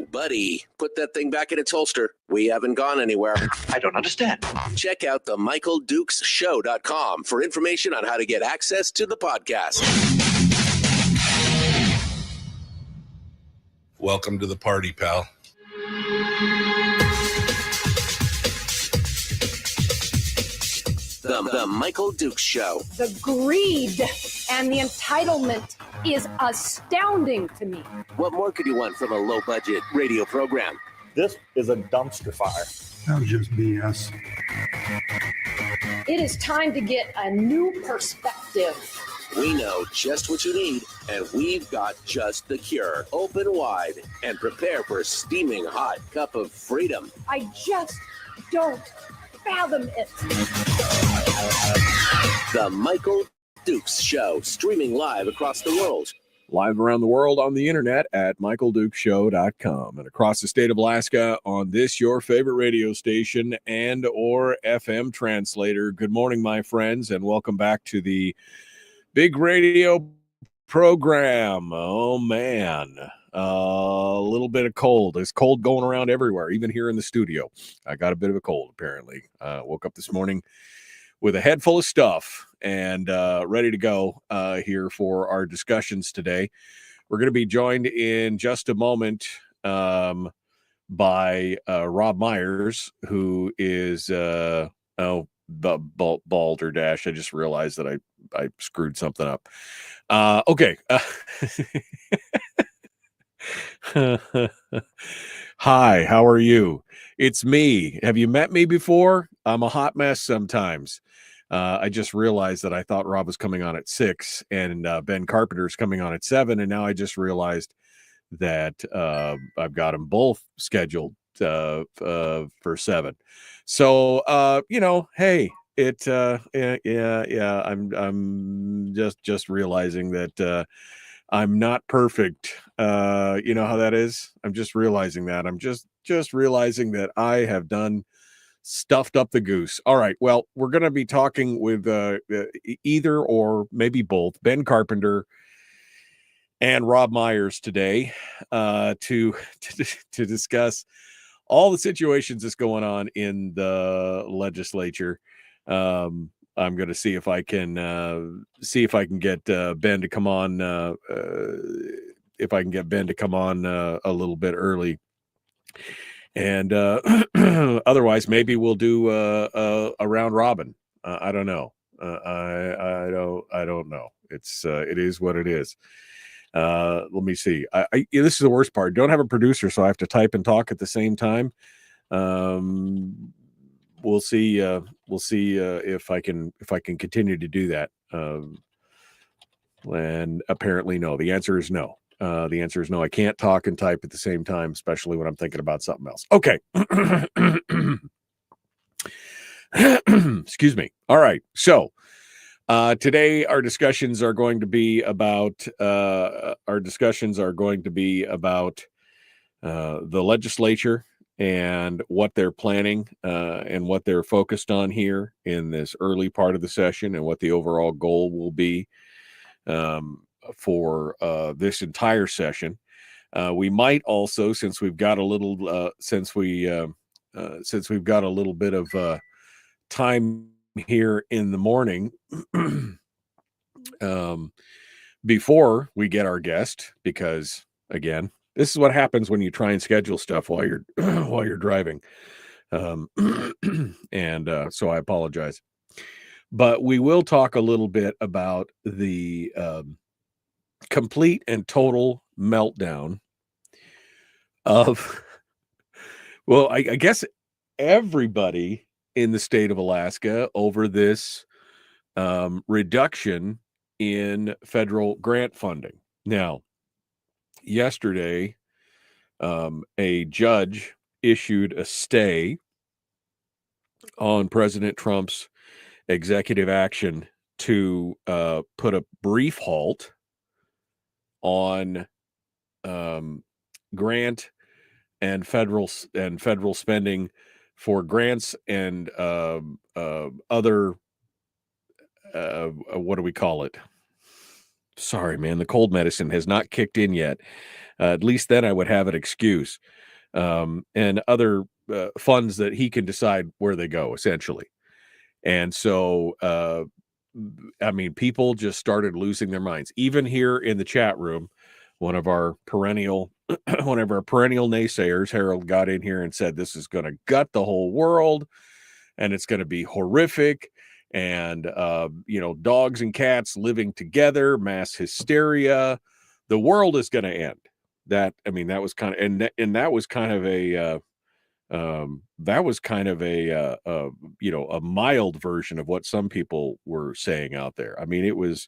Whoa, buddy. Put that thing back in its holster. We haven't gone anywhere. I don't understand. Check out the MichaelDukesShow.com for information on how to get access to the podcast. Welcome to the party, pal. The Michael Dukes Show. The greed and the entitlement is astounding to me. What more could you want from a low-budget radio program? This is a dumpster fire. That was just BS. It is time to get a new perspective. We know just what you need, and we've got just the cure. Open wide and prepare for a steaming hot cup of freedom. I just don't fathom it. The Michael Dukes Show, streaming live across the world. Live around the world on the internet at michaeldukeshow.com and across the state of Alaska on this, your favorite radio station and or FM translator. Good morning, my friends, and welcome back to the big radio program. Oh, man. A little bit of cold. There's cold going around everywhere, even here in the studio. I got a bit of a cold, apparently. Woke up this morning with a head full of stuff and ready to go here for our discussions today. We're going to be joined in just a moment by Robb Myers, who is the Balderdash. I just realized that I screwed something up. Okay. Hi, how are you? It's me. Have you met me before? I'm a hot mess sometimes. I just realized that I thought Rob was coming on at 6 and Ben Carpenter's coming on at 7. And now I just realized that I've got them both scheduled for 7. So, hey, I'm just realizing that I'm not perfect. You know how that is? I'm just realizing that. I'm just realizing that I have done stuffed up the goose. All right. Well, we're going to be talking with either or maybe both Ben Carpenter and Robb Myers today to discuss all the situations that's going on in the legislature. I'm going to see if I can get Ben to come on. If I can get Ben to come on a little bit early, and otherwise maybe we'll do a round robin. I don't know. I don't know. It is what it is. Let me see. This is the worst part. Don't have a producer, so I have to type and talk at the same time. We'll see. If I can continue to do that. And apparently, no. The answer is no. The answer is no. I can't talk and type at the same time, especially when I'm thinking about something else. Okay. Excuse me. All right. So today our discussions are going to be about the legislature and what they're planning and what they're focused on here in this early part of the session and what the overall goal will be for this entire session. We might also, since we've got a little bit of time here in the morning before we get our guest, because again, this is what happens when you try and schedule stuff while you're driving. And so I apologize. But we will talk a little bit about the complete and total meltdown of, well, I guess everybody in the state of Alaska over this reduction in federal grant funding. Now, yesterday, a judge issued a stay on President Trump's executive action to put a brief halt on grant and federal spending for grants and other what do we call it? Sorry, man, the cold medicine has not kicked in yet. At least then I would have an excuse. And other funds that he can decide where they go, essentially. And so, I mean, people just started losing their minds. Even here in the chat room, one of our perennial naysayers, Harold, got in here and said this is going to gut the whole world, and it's going to be horrific. And dogs and cats living together, mass hysteria. The world is going to end. That was kind of, and that was kind of a a mild version of what some people were saying out there. I mean, it was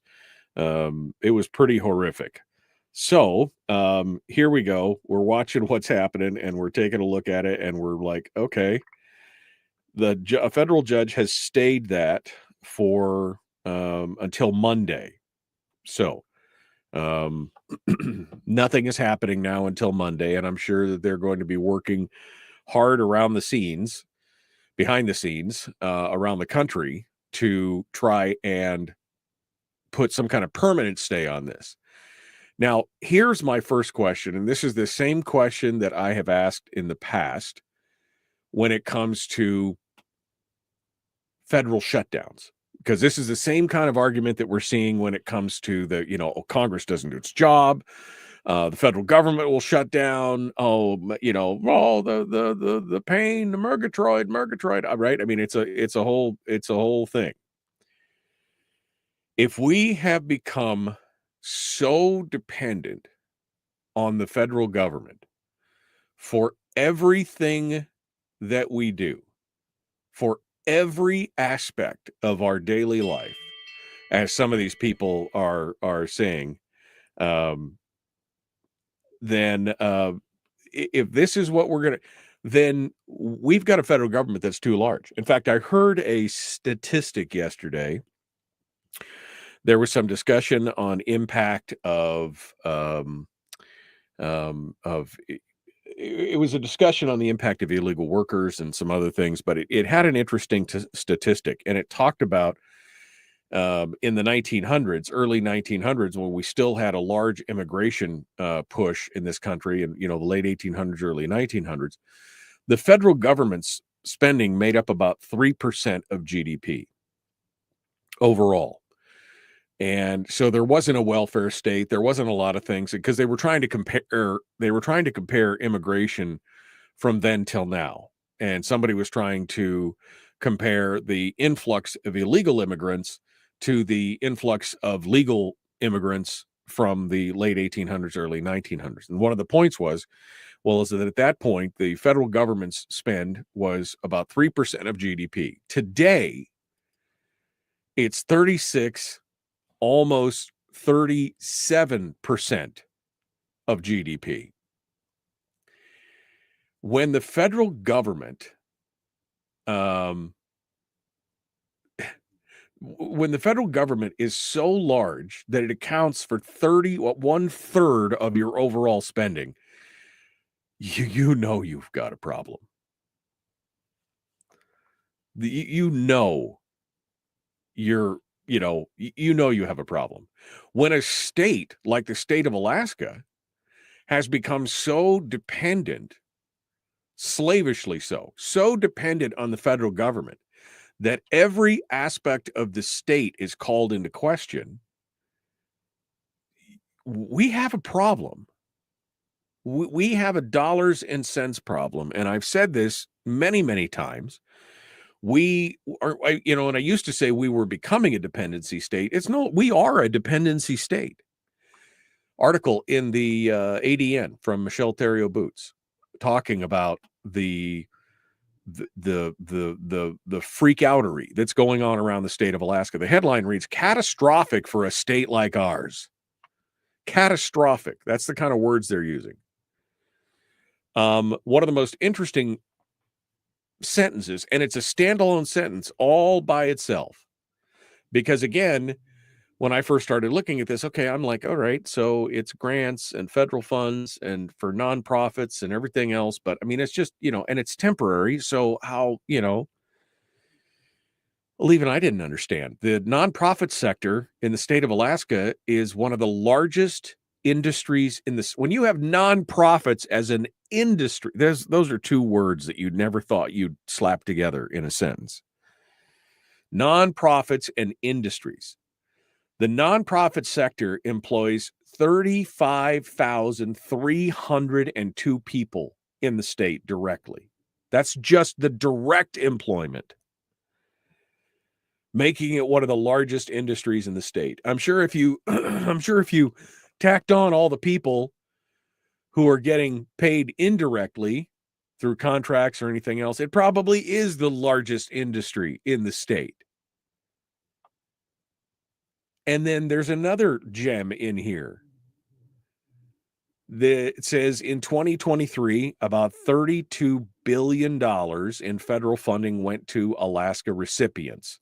pretty horrific. So here we go. We're watching what's happening, and we're taking a look at it, and we're like, okay, a federal judge has stayed that for until Monday. So nothing is happening now until Monday, and I'm sure that they're going to be working hard behind the scenes around the country to try and put some kind of permanent stay on this. Now, here's my first question, and this is the same question that I have asked in the past when it comes to federal shutdowns, because this is the same kind of argument that we're seeing when it comes to Congress doesn't do its job. The federal government will shut down. The pain, the Murgatroyd. Right? I mean, it's a whole thing. If we have become so dependent on the federal government for everything that we do, for every aspect of our daily life, as some of these people are saying, then if this is what we're going to, then we've got a federal government that's too large. In fact, I heard a statistic yesterday. There was some discussion on impact of it was a discussion on the impact of illegal workers and some other things, but it had an interesting statistic, and it talked about in the 1900s, early 1900s, when we still had a large immigration push in this country, and the late 1800s, early 1900s, the federal government's spending made up about 3% of GDP overall. And so there wasn't a welfare state. There wasn't a lot of things, because they were trying to compare immigration from then till now. And somebody was trying to compare the influx of illegal immigrants to the influx of legal immigrants from the late 1800s, early 1900s. And one of the points is that at that point, the federal government's spend was about 3% of GDP. Today, it's 36, almost 37% of GDP. When the federal government is so large that it accounts for 1/3 of your overall spending, you've got a problem. You have a problem. When a state like the state of Alaska has become so dependent, slavishly so dependent on the federal government, that every aspect of the state is called into question, we have a problem. We have a dollars and cents problem. And I've said this many, many times. We are, and I used to say we were becoming a dependency state. We are a dependency state. Article in the ADN from Michelle Theriot Boots talking about the freak outery that's going on around the state of Alaska. The headline reads, "Catastrophic for a state like ours." Catastrophic. That's the kind of words they're using. One of the most interesting sentences, and it's a standalone sentence all by itself, because again, when I first started looking at this, okay, I'm like, all right, so it's grants and federal funds and for nonprofits and everything else, but I mean, it's just, and it's temporary. So how, well, even I didn't understand. The nonprofit sector in the state of Alaska is one of the largest industries in this, when you have nonprofits as an industry, those are two words that you never thought you'd slap together in a sentence. Nonprofits and industries. The nonprofit sector employs 35,302 people in the state directly. That's just the direct employment, making it one of the largest industries in the state. I'm sure if you tacked on all the people who are getting paid indirectly through contracts or anything else, it probably is the largest industry in the state. And then there's another gem in here. It says in 2023, about $32 billion in federal funding went to Alaska recipients.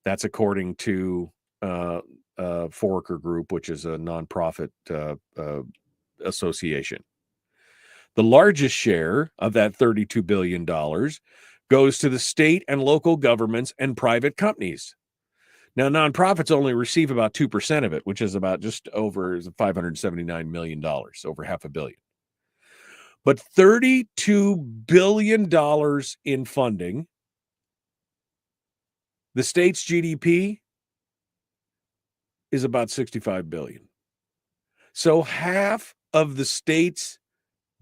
That's according to Foraker Group, which is a nonprofit association. The largest share of that $32 billion goes to the state and local governments and private companies. Now, nonprofits only receive about 2% of it, which is about just over $579 million, over $500 million. But $32 billion in funding, the state's GDP is about $65 billion. So half of the state's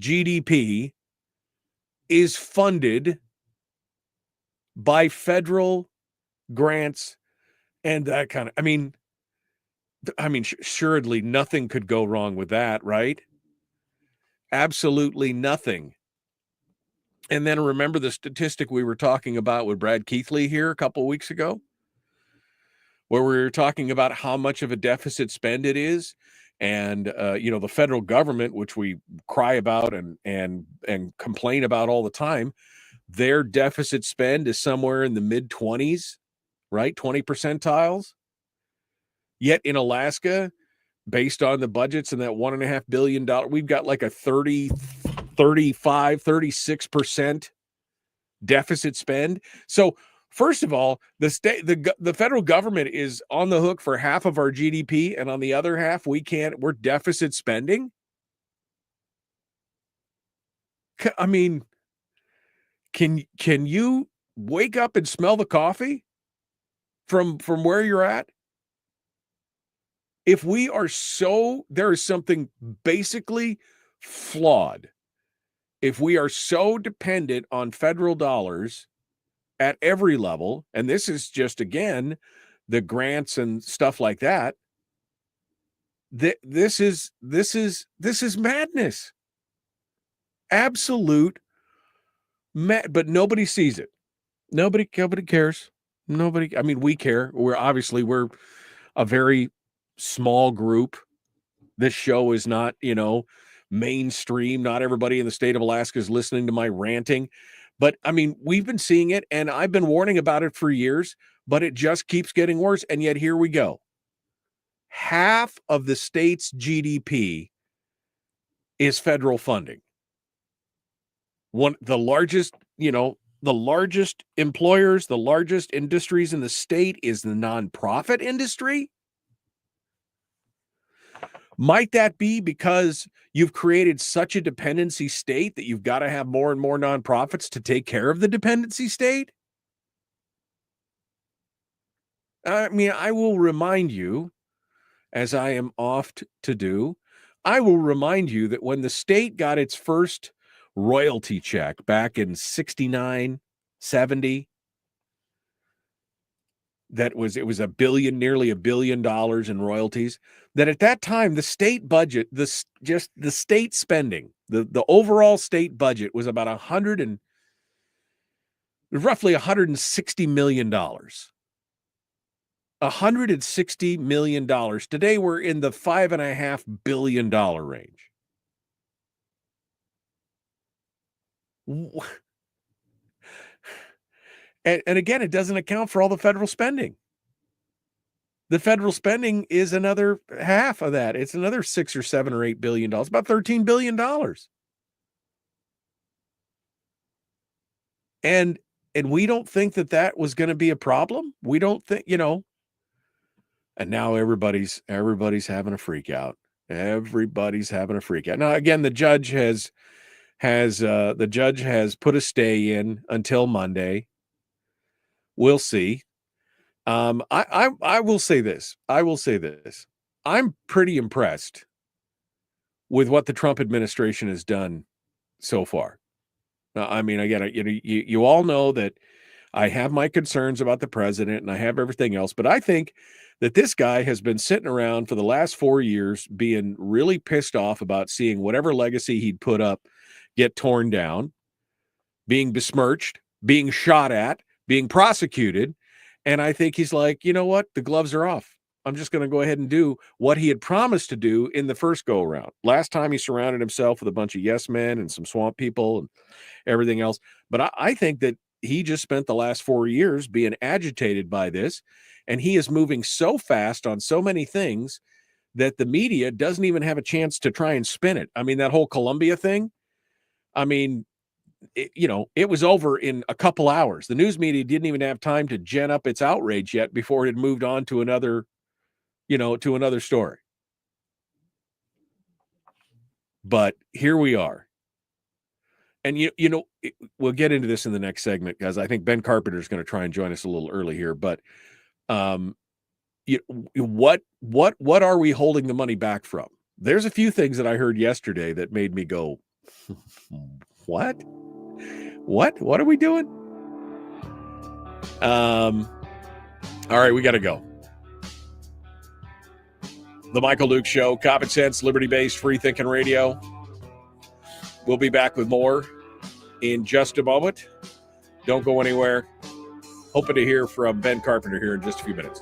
GDP is funded by federal grants and that kind of, I mean, assuredly nothing could go wrong with that, right? Absolutely nothing. And then remember the statistic we were talking about with Brad Keithley here a couple of weeks ago, where we were talking about how much of a deficit spend it is. And, the federal government, which we cry about and complain about all the time, their deficit spend is somewhere in the mid-20s, right? 20 percentiles. Yet in Alaska, based on the budgets and that $1.5 billion, we've got like a 36% deficit spend. So first of all, the federal government is on the hook for half of our GDP, and on the other half, we're deficit spending. I mean, can you wake up and smell the coffee from where you're at? If we are there is something basically flawed. If we are so dependent on federal dollars at every level, and this is just, again, the grants and stuff like that, this is madness. Absolute but nobody sees it. Nobody cares. Nobody, I mean, we care. We're a very small group. This show is not, mainstream. Not everybody in the state of Alaska is listening to my ranting. But I mean, we've been seeing it, and I've been warning about it for years, but it just keeps getting worse. And yet here we go. Half of the state's GDP is federal funding. The largest employers, the largest industries in the state is the nonprofit industry. Might that be because you've created such a dependency state that you've got to have more and more nonprofits to take care of the dependency state? I mean, I will remind you, as I am oft to do, I will remind you that when the state got its first royalty check back in 69, 70, it was nearly $1 billion in royalties, that at that time, the state budget, the state spending, the overall state budget was about roughly $160 million. $160 million. Today, we're in the $5.5 billion range. And again, it doesn't account for all the federal spending. The federal spending is another half of that. It's another $6 or $7 or $8 billion, about $13 billion. And we don't think that was going to be a problem. We don't think, and now everybody's having a freak out. Everybody's having a freak out. Now, again, the judge has put a stay in until Monday. We'll see. I will say this. I'm pretty impressed with what the Trump administration has done so far. I mean, again, you all know that I have my concerns about the president and I have everything else, but I think that this guy has been sitting around for the last 4 years being really pissed off about seeing whatever legacy he'd put up get torn down, being besmirched, being shot at, being prosecuted. And I think he's like, you know what? The gloves are off. I'm just going to go ahead and do what he had promised to do in the first go around. Last time he surrounded himself with a bunch of yes men and some swamp people and everything else. But I think that he just spent the last 4 years being agitated by this, and he is moving so fast on so many things that the media doesn't even have a chance to try and spin it. I mean, that whole Columbia thing, I mean, it was over in a couple hours. The news media didn't even have time to gen up its outrage yet before it had moved on to another story. But here we are. And, we'll get into this in the next segment because I think Ben Carpenter is going to try and join us a little early here. But what are we holding the money back from? There's a few things that I heard yesterday that made me go, what? What are we doing? All right, we got to go. The Michael Duke Show, common sense, liberty-based, free-thinking radio. We'll be back with more in just a moment. Don't go anywhere. Hoping to hear from Ben Carpenter here in just a few minutes.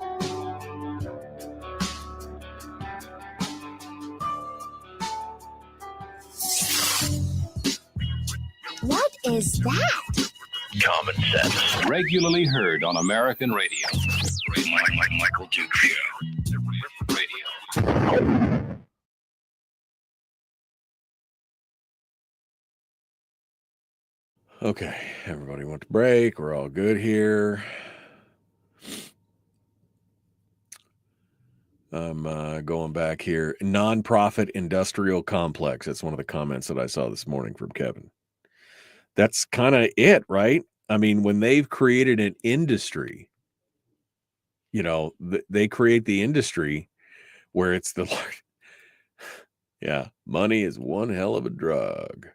What is that? Common sense. Regularly heard on American radio. Michael Duke Show. Radio. Okay, everybody went to break. We're all good here. I'm going back here. Nonprofit industrial complex. That's one of the comments that I saw this morning from Kevin. That's kind of it, right? I mean, when they've created an industry, they create the industry where it's the yeah, money is one hell of a drug.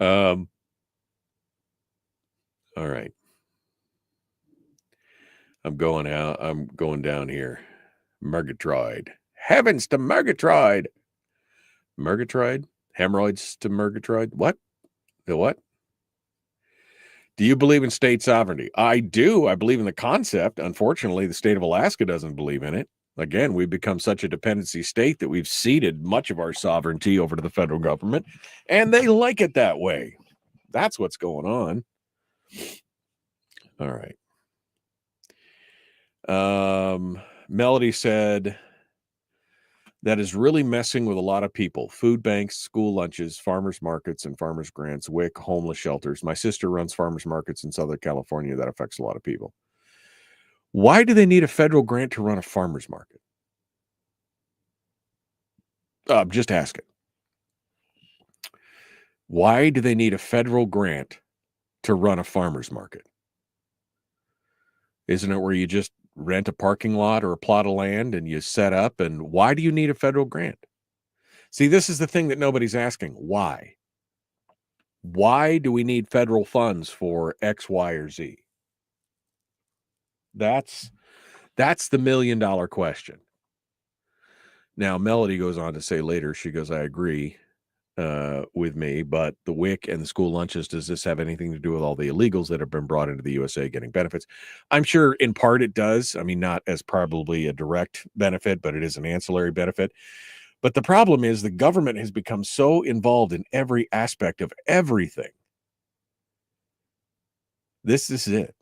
All right. I'm going down here. Murgatroyd. Heavens to Murgatroyd. Murgatroyd? Hemorrhoids to Murgatroyd? What? The what? Do you believe in state sovereignty? I do. I believe in the concept. Unfortunately, the state of Alaska doesn't believe in it. Again, we've become such a dependency state that we've ceded much of our sovereignty over to the federal government, and they like it that way. That's what's going on. All right. Melody said, that is really messing with a lot of people. Food banks, school lunches, farmers markets, and farmers grants, WIC, homeless shelters. My sister runs farmers markets in Southern California. That affects a lot of people. Why do they need a federal grant to run a farmers market? Just asking. Why do they need a federal grant to run a farmers market? Isn't it where you just rent a parking lot or a plot of land and you set up? And why do you need a federal grant? See, this is the thing that nobody's asking. Why? Why do we need federal funds for X, Y, or Z? That's the $1 million question. Now, Melody goes on to say later, she goes, I agree with me, but the WIC and the school lunches, does this have anything to do with all the illegals that have been brought into the USA getting benefits? I'm sure in part it does. I mean, not as probably a direct benefit, but it is an ancillary benefit. But the problem is the government has become so involved in every aspect of everything. This is it.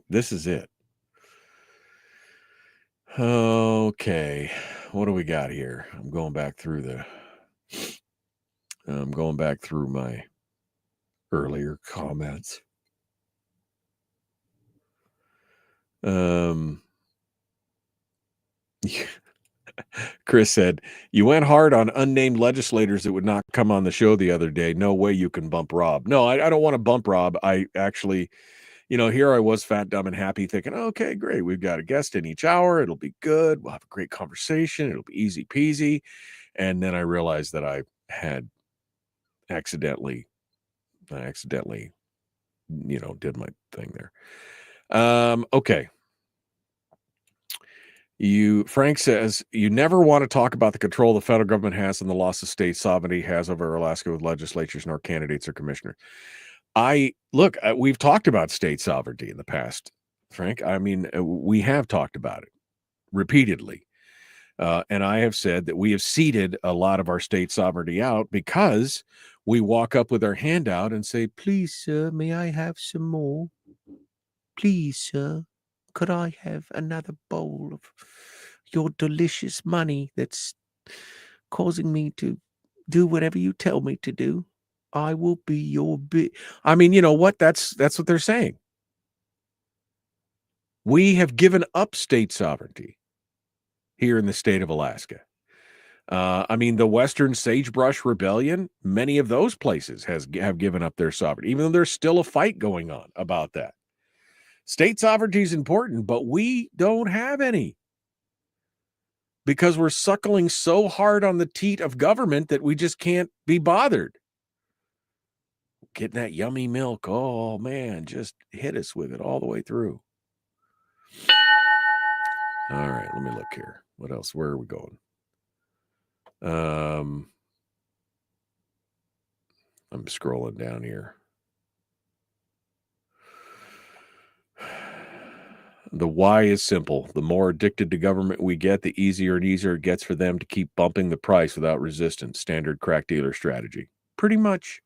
This is it. Okay, what do we got here? I'm going back through my earlier comments. Chris said, you went hard on unnamed legislators that would not come on the show the other day. No way you can bump Robb. No, I don't want to bump Robb. I actually, here I was fat, dumb, and happy thinking, okay, great. We've got a guest in each hour. It'll be good. We'll have a great conversation. It'll be easy peasy. And then I realized that I had accidentally, did my thing there. Okay. Frank says, you never want to talk about the control the federal government has and the loss of state sovereignty has over Alaska with legislatures nor candidates or commissioners. We've talked about state sovereignty in the past, Frank. I mean, we have talked about it repeatedly. And I have said that we have ceded a lot of our state sovereignty out because we walk up with our hand out and say, please, sir, may I have some more? Please, sir, could I have another bowl of your delicious money that's causing me to do whatever you tell me to do? I will be your I mean, you know what? That's what they're saying. We have given up state sovereignty here in the state of Alaska. I mean, the Western Sagebrush Rebellion, many of those places have given up their sovereignty, even though there's still a fight going on about that. State sovereignty is important, but we don't have any because we're suckling so hard on the teat of government that we just can't be bothered. Getting that yummy milk, oh man, just hit us with it all the way through. All right, let me look here. What else? Where are we going? I'm scrolling down here. The why is simple. The more addicted to government we get, the easier and easier it gets for them to keep bumping the price without resistance. Standard crack dealer strategy. Pretty much.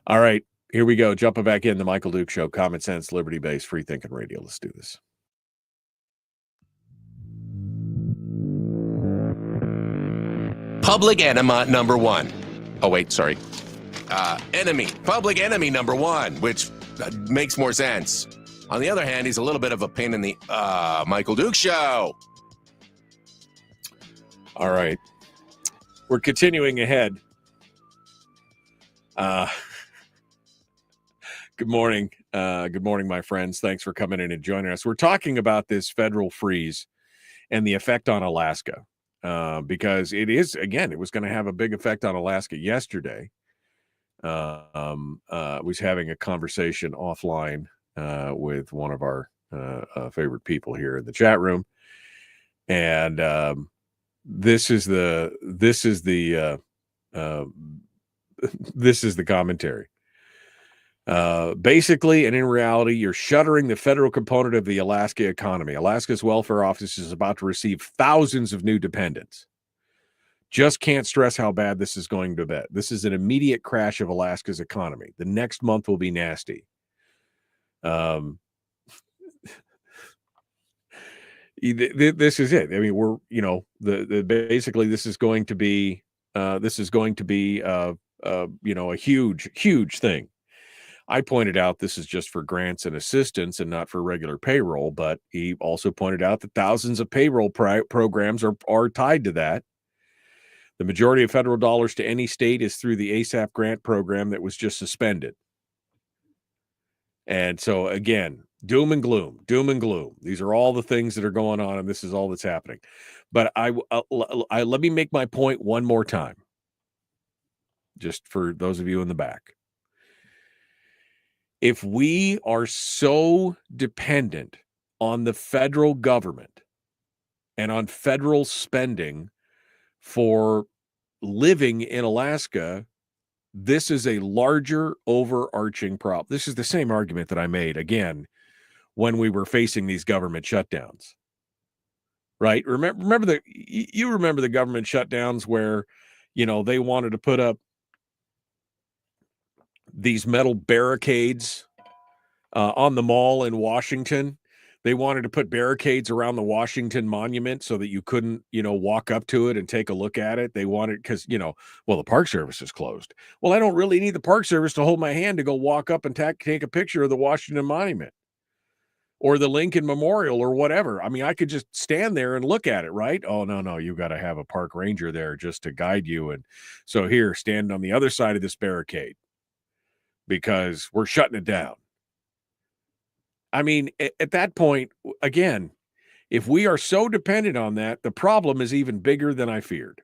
All right, here we go. Jumping back in the Michael Duke Show. Common sense, liberty-based, free-thinking radio. Let's do this. Public enema number one. Oh, wait, sorry. Enemy. Public enemy number one, which makes more sense. On the other hand, he's a little bit of a pain in the Michael Duke Show. All right. We're continuing ahead. Good morning. Good morning, my friends. Thanks for coming in and joining us. We're talking about this federal freeze and the effect on Alaska. Because it is, again, it was going to have a big effect on Alaska yesterday. Was having a conversation offline with one of our favorite people here in the chat room, and this is the commentary. Basically, and in reality, you're shuttering the federal component of the Alaska economy. Alaska's welfare office is about to receive thousands of new dependents. Just can't stress how bad this is going to be. This is an immediate crash of Alaska's economy. The next month will be nasty. This is it. I mean, we're, basically this is going to be a huge thing. I pointed out this is just for grants and assistance and not for regular payroll, but he also pointed out that thousands of payroll programs are tied to that. The majority of federal dollars to any state is through the ASAP grant program that was just suspended. And so, again, doom and gloom. These are all the things that are going on, and this is all that's happening. But I let me make my point one more time, just for those of you in the back. If we are so dependent on the federal government and on federal spending for living in Alaska, this is a larger overarching problem. This is the same argument that I made, again, when we were facing these government shutdowns, right? Remember the government shutdowns where, they wanted to put up these metal barricades on the mall in Washington. They wanted to put barricades around the Washington Monument so that you couldn't, walk up to it and take a look at it. They wanted, because, the Park Service is closed. Well, I don't really need the Park Service to hold my hand to go walk up and take a picture of the Washington Monument or the Lincoln Memorial or whatever. I mean, I could just stand there and look at it, right? Oh, no, you got to have a park ranger there just to guide you. And so here, stand on the other side of this barricade because we're shutting it down. I mean, at that point, again, if we are so dependent on that, the problem is even bigger than I feared.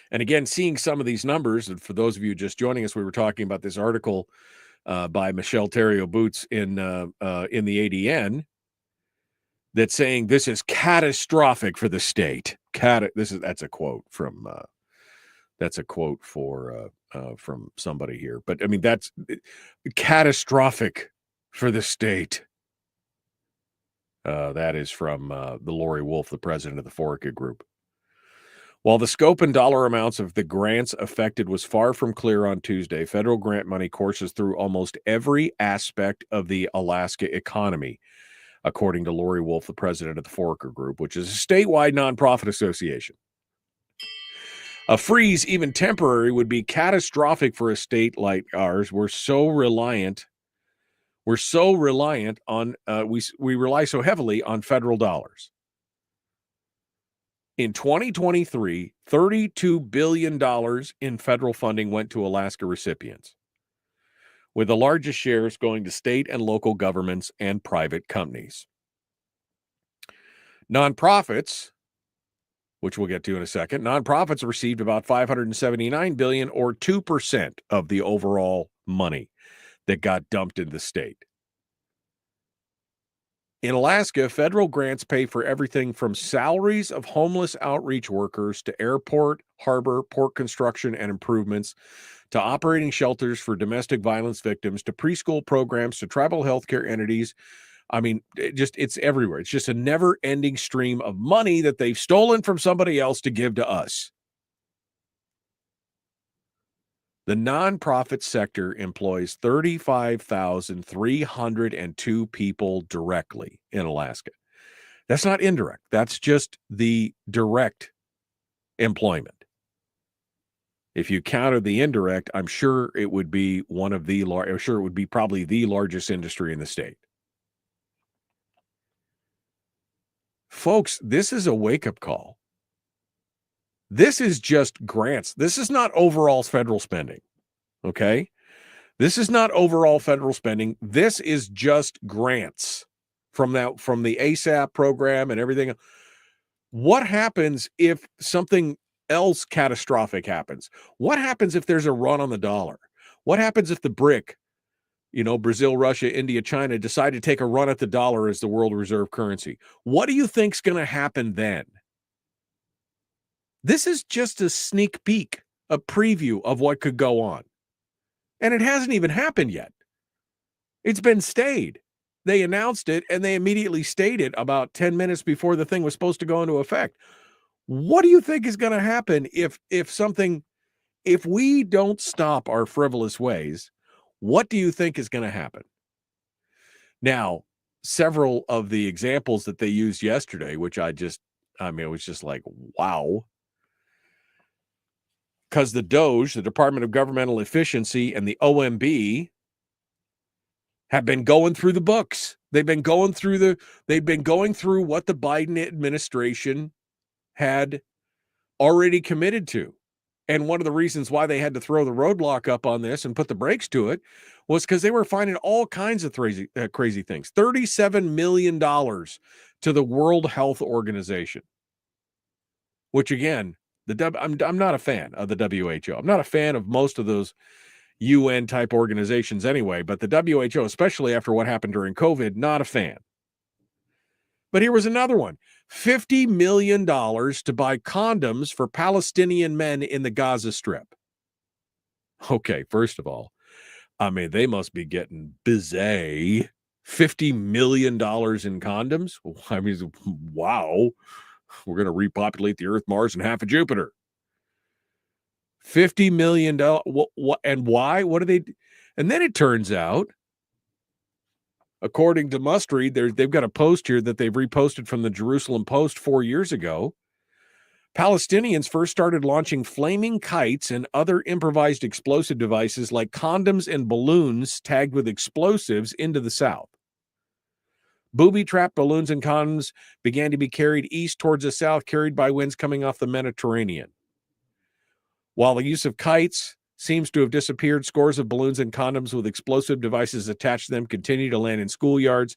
And again, seeing some of these numbers, and for those of you just joining us, we were talking about this article by Michelle Theriault-Boots in the ADN that's saying this is catastrophic for the state. That's a quote from from somebody here. But I mean, that's catastrophic for the state. That is from the Lori Wolf, the president of the Foraca Group. While the scope and dollar amounts of the grants affected was far from clear on Tuesday, federal grant money courses through almost every aspect of the Alaska economy, according to Lori Wolf, the president of the Foraca Group, which is a statewide nonprofit association. A freeze, even temporary, would be catastrophic for a state like ours. We're so reliant on we rely so heavily on federal dollars. In 2023, $32 billion in federal funding went to Alaska recipients, with the largest shares going to state and local governments and private companies. Nonprofits, which we'll get to in a second, nonprofits received about $579 billion, or 2% of the overall money that got dumped in the state. In Alaska, federal grants pay for everything from salaries of homeless outreach workers to airport, harbor, port construction and improvements, to operating shelters for domestic violence victims, to preschool programs, to tribal healthcare entities. I mean, it's everywhere. It's just a never-ending stream of money that they've stolen from somebody else to give to us. The nonprofit sector employs 35,302 people directly in Alaska. That's not indirect. That's just the direct employment. If you counted the indirect, I'm sure it would be probably the largest industry in the state. Folks, this is a wake-up call. This is just grants. This is not overall federal spending, okay? This is not overall federal spending. This is just grants from the ASAP program and everything. What happens if something else catastrophic happens? What happens if there's a run on the dollar? What happens if the BRIC, Brazil, Russia, India, China, decide to take a run at the dollar as the world reserve currency? What do you think's going to happen then? This is just a sneak peek, a preview of what could go on. And it hasn't even happened yet. It's been stayed. They announced it, and they immediately stayed it about 10 minutes before the thing was supposed to go into effect. What do you think is going to happen if we don't stop our frivolous ways? What do you think is going to happen? Now, several of the examples that they used yesterday, which it was just like, wow. Because the DOGE, the Department of Governmental Efficiency, and the OMB have been going through the books. They've been going through what the Biden administration had already committed to. And one of the reasons why they had to throw the roadblock up on this and put the brakes to it was because they were finding all kinds of crazy things. $37 million to the World Health Organization, which again, I'm not a fan of the WHO. I'm not a fan of most of those UN type organizations anyway, but the WHO, especially after what happened during COVID, not a fan. But here was another one. $50 million to buy condoms for Palestinian men in the Gaza Strip. Okay, first of all, they must be getting busy. $50 million in condoms? Wow. We're going to repopulate the Earth, Mars, and half of Jupiter. $50 million. What and why? What do they do? And then it turns out, according to Must Read, they've got a post here that they've reposted from the Jerusalem Post 4 years ago. Palestinians first started launching flaming kites and other improvised explosive devices like condoms and balloons tagged with explosives into the south. Booby-trapped balloons and condoms began to be carried east towards the south, carried by winds coming off the Mediterranean. While the use of kites seems to have disappeared, scores of balloons and condoms with explosive devices attached to them continue to land in schoolyards,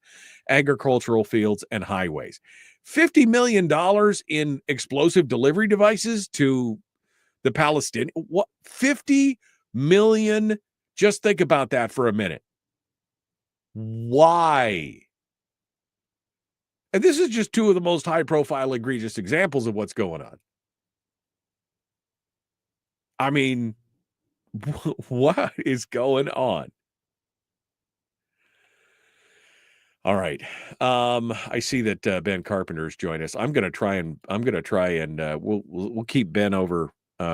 agricultural fields, and highways. $50 million in explosive delivery devices to the Palestinians. What? 50 million? Just think about that for a minute. Why? And this is just two of the most high-profile, egregious examples of what's going on. I mean, what is going on? All right. I see that Ben Carpenter's joined us. I'm going to try and we'll keep Ben over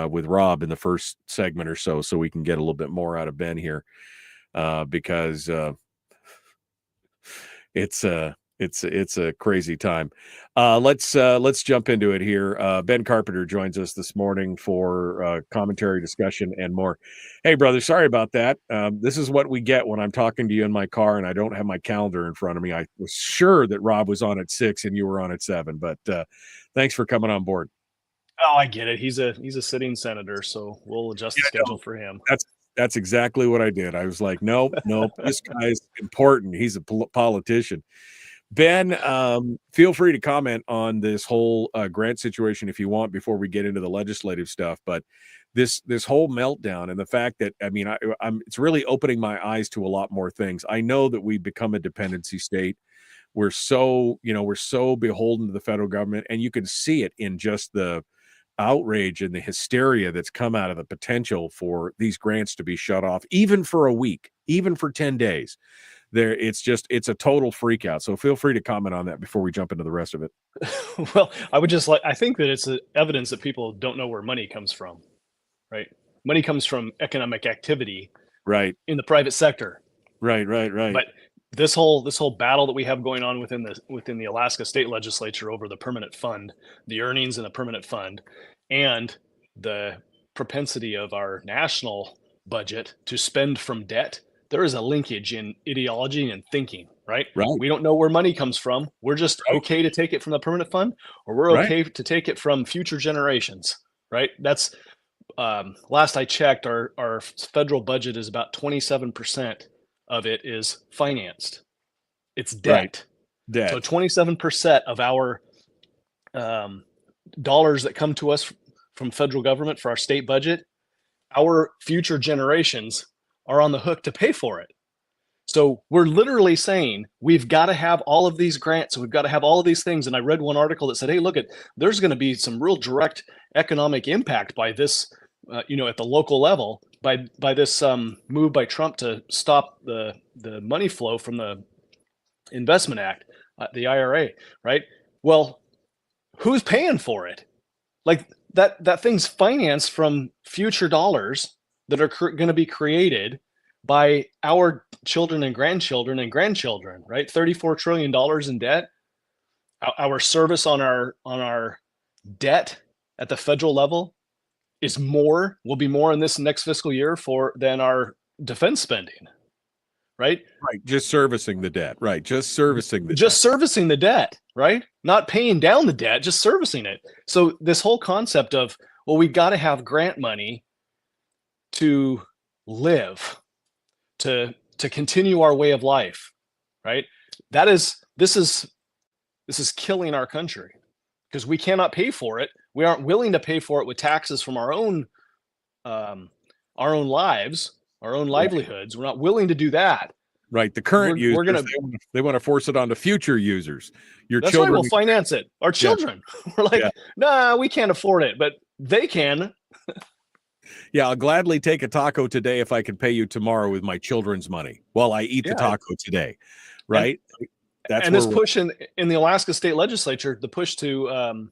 with Rob in the first segment or so we can get a little bit more out of Ben here, because it's a crazy time. Let's jump into it here. Ben Carpenter joins us this morning for commentary, discussion, and more. Hey, brother, sorry about that. This is what we get when I'm talking to you in my car and I don't have my calendar in front of me. I was sure that Rob was on at 6 and you were on at 7, but thanks for coming on board. Oh, I get it. He's a sitting senator, so we'll adjust the schedule for him. That's exactly what I did. I was like, nope, this guy's important. He's a politician. Ben, feel free to comment on this whole grant situation if you want before we get into the legislative stuff. But this whole meltdown and the fact that, I mean, it's really opening my eyes to a lot more things. I know that we've become a dependency state. We're so beholden to the federal government, and you can see it in just the outrage and the hysteria that's come out of the potential for these grants to be shut off, even for a week, even for 10 days. It's a total freak out. So feel free to comment on that before we jump into the rest of it. Well, I think that it's evidence that people don't know where money comes from, right? Money comes from economic activity, right, in the private sector. Right. But this whole battle that we have going on within the Alaska state legislature over the permanent fund, the earnings in the permanent fund, and the propensity of our national budget to spend from debt, there is a linkage in ideology and thinking, right? We don't know where money comes from. We're just okay to take it from the permanent fund, or we're okay to take it from future generations, right? That's last I checked, our federal budget is about 27% of it is financed. It's debt. So 27% of our dollars that come to us from federal government for our state budget, our future generations are on the hook to pay for it. So we're literally saying we've got to have all of these grants. We've got to have all of these things. And I read one article that said, hey, look, there's going to be some real direct economic impact by this, at the local level, by this move by Trump to stop the money flow from the Investment Act, the IRA, right? Well, who's paying for it? Like that thing's financed from future dollars that are going to be created by our children and grandchildren, right? $34 trillion in debt. Our service on our debt at the federal level will be more in this next fiscal year than our defense spending, right? Right. Just servicing the debt, right? Just servicing the debt, right? Not paying down the debt, just servicing it. So this whole concept of, well, we got to have grant money to live, to continue our way of life, right? This is killing our country because we cannot pay for it. We aren't willing to pay for it with taxes from our own lives, our own livelihoods. We're not willing to do that. Right. The current users, they want to force it onto future users. That's children. Why we'll finance it. Our children. Yeah. We're like, nah, we can't afford it, but they can. Yeah, I'll gladly take a taco today if I can pay you tomorrow with my children's money while I eat the taco today. Right. And this push in the Alaska state legislature, the push to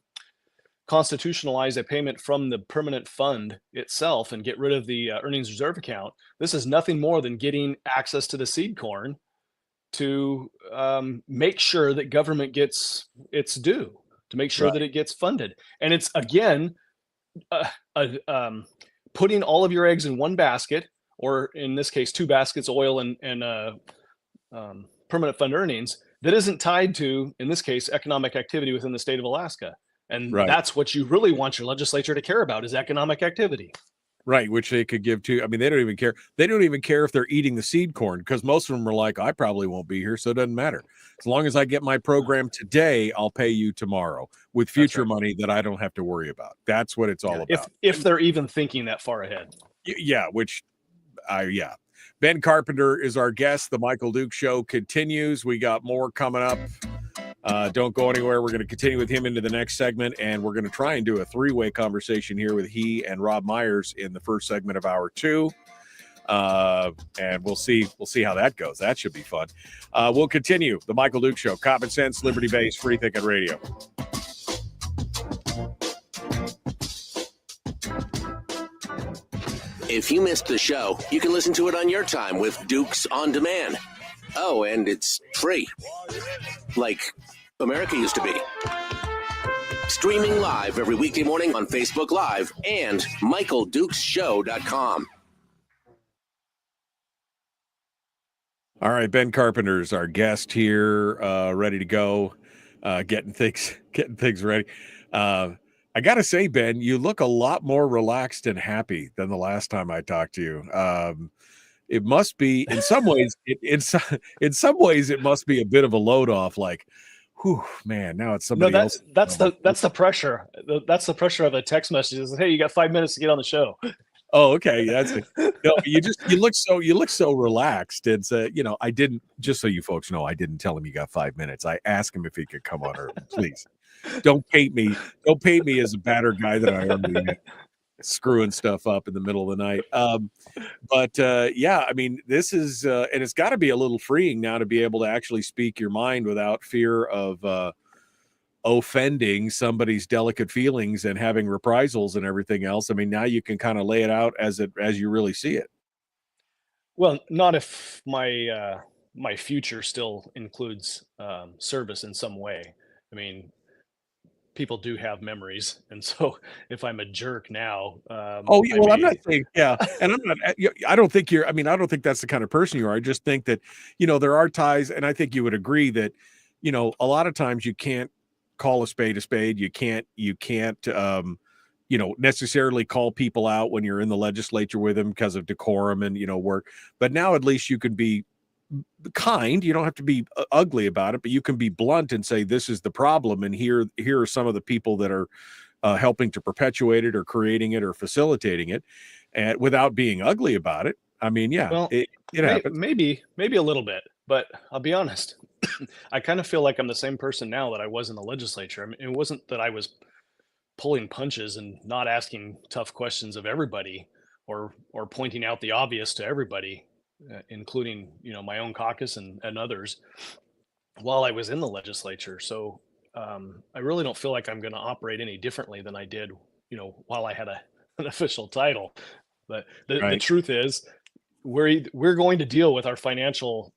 constitutionalize a payment from the permanent fund itself and get rid of the earnings reserve account. This is nothing more than getting access to the seed corn to make sure that government gets its due, to make sure that it gets funded. And it's, again, putting all of your eggs in one basket, or in this case, two baskets, oil and permanent fund earnings, that isn't tied to, in this case, economic activity within the state of Alaska. And Right. that's what you really want your legislature to care about, is economic activity. Right, which they could give to. I mean, they don't even care. They don't even care if they're eating the seed corn, because most of them are like, I probably won't be here, so it doesn't matter. As long as I get my program today, I'll pay you tomorrow with future money that I don't have to worry about. That's what it's all about. If they're even thinking that far ahead. Yeah, yeah. Ben Carpenter is our guest. The Michael Duke Show continues. We got more coming up. Don't go anywhere. We're going to continue with him into the next segment, and we're going to try and do a three-way conversation here with he and Robb Myers in the first segment of hour 2. And we'll see how that goes. That should be fun. We'll continue the Michael Duke Show. Common sense, liberty-based, free thinking radio. If you missed the show, you can listen to it on your time with Dukes on Demand. Oh, and it's free. Like America used to be. Streaming live every weekday morning on Facebook Live and MichaelDukesShow.com. All right, Ben Carpenter is our guest here, ready to go, getting things ready. I got to say, Ben, you look a lot more relaxed and happy than the last time I talked to you. It must be, in some ways, in some ways, it must be a bit of a load off. Like, whew, man, now it's somebody else. That's the pressure. That's the pressure of a text message. Is, hey, you got 5 minutes to get on the show. Oh, okay. That's it. No, you look so relaxed. It's I didn't, just so you folks know, I didn't tell him you got 5 minutes. I asked him if he could come on early. Please don't paint me as a badder guy that I am, screwing stuff up in the middle of the night. Yeah, I mean, this is and it's got to be a little freeing now to be able to actually speak your mind without fear of offending somebody's delicate feelings and having reprisals and everything else. I mean, now you can kind of lay it out as you really see it. Well, not if my future still includes service in some way. I mean, people do have memories, and so if I'm a jerk now, I'm not saying, yeah, and I'm not. I don't think you're. I mean, I don't think that's the kind of person you are. I just think that there are ties, and I think you would agree that a lot of times you can't call a spade a spade. You can't necessarily call people out when you're in the legislature with them because of decorum and work. But now at least you can be kind. You don't have to be ugly about it, but you can be blunt and say, this is the problem, and here are some of the people that are helping to perpetuate it or creating it or facilitating it, and without being ugly about it. I mean, yeah, well, it happens. Maybe a little bit, but I'll be honest. I kind of feel like I'm the same person now that I was in the legislature. I mean, it wasn't that I was pulling punches and not asking tough questions of everybody or pointing out the obvious to everybody, including my own caucus and others, while I was in the legislature. So I really don't feel like I'm going to operate any differently than I did while I had an official title. But the truth is, we're going to deal with our financial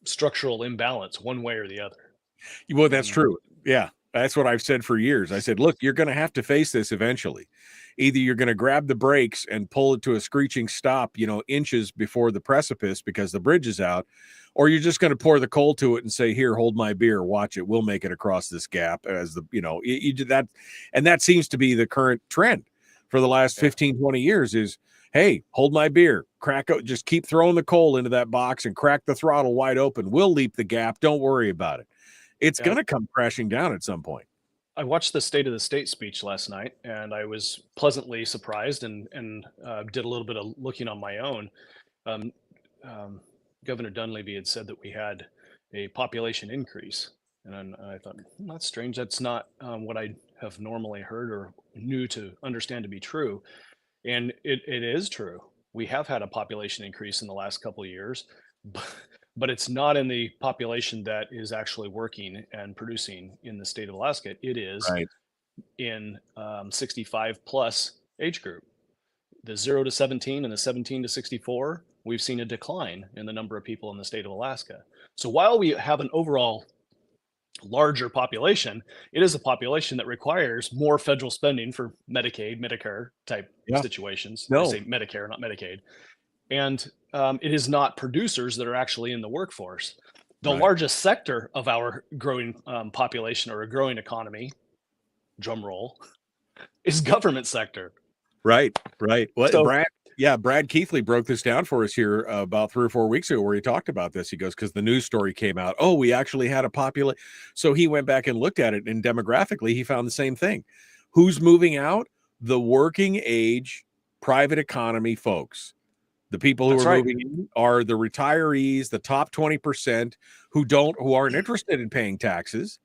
structural imbalance one way or the other. Well, that's true. Yeah, that's what I've said for years. I said, look, you're going to have to face this eventually. Either you're going to grab the brakes and pull it to a screeching stop, inches before the precipice because the bridge is out, or you're just going to pour the coal to it and say, here, hold my beer, watch it. We'll make it across this gap as you did that. And that seems to be the current trend for the last 15, 20 years is, hey, hold my beer, just keep throwing the coal into that box and crack the throttle wide open. We'll leap the gap. Don't worry about it. It's going to come crashing down at some point. I watched the State of the State speech last night, and I was pleasantly surprised and did a little bit of looking on my own. Governor Dunleavy had said that we had a population increase, and I thought, that's strange. That's not what I have normally heard or knew to understand to be true. And it is true. We have had a population increase in the last couple of years, but it's not in the population that is actually working and producing in the state of Alaska. It is in 65 plus age group. The 0 to 17 and the 17 to 64, we've seen a decline in the number of people in the state of Alaska. So while we have an overall larger population, it is a population that requires more federal spending for Medicaid, Medicare type situations. I say Medicare, not Medicaid. And it is not producers that are actually in the workforce. The Right. largest sector of our growing population or a growing economy, drum roll, is government sector. Right. Well, So Brad Keithley broke this down for us here about 3 or 4 weeks ago, where he talked about this. He goes, because the news story came out. Oh, we actually had a population. So he went back and looked at it, and demographically, he found the same thing. Who's moving out? The working age, private economy folks. The people who That's are right. moving in are the retirees, the top 20% who aren't interested in paying taxes,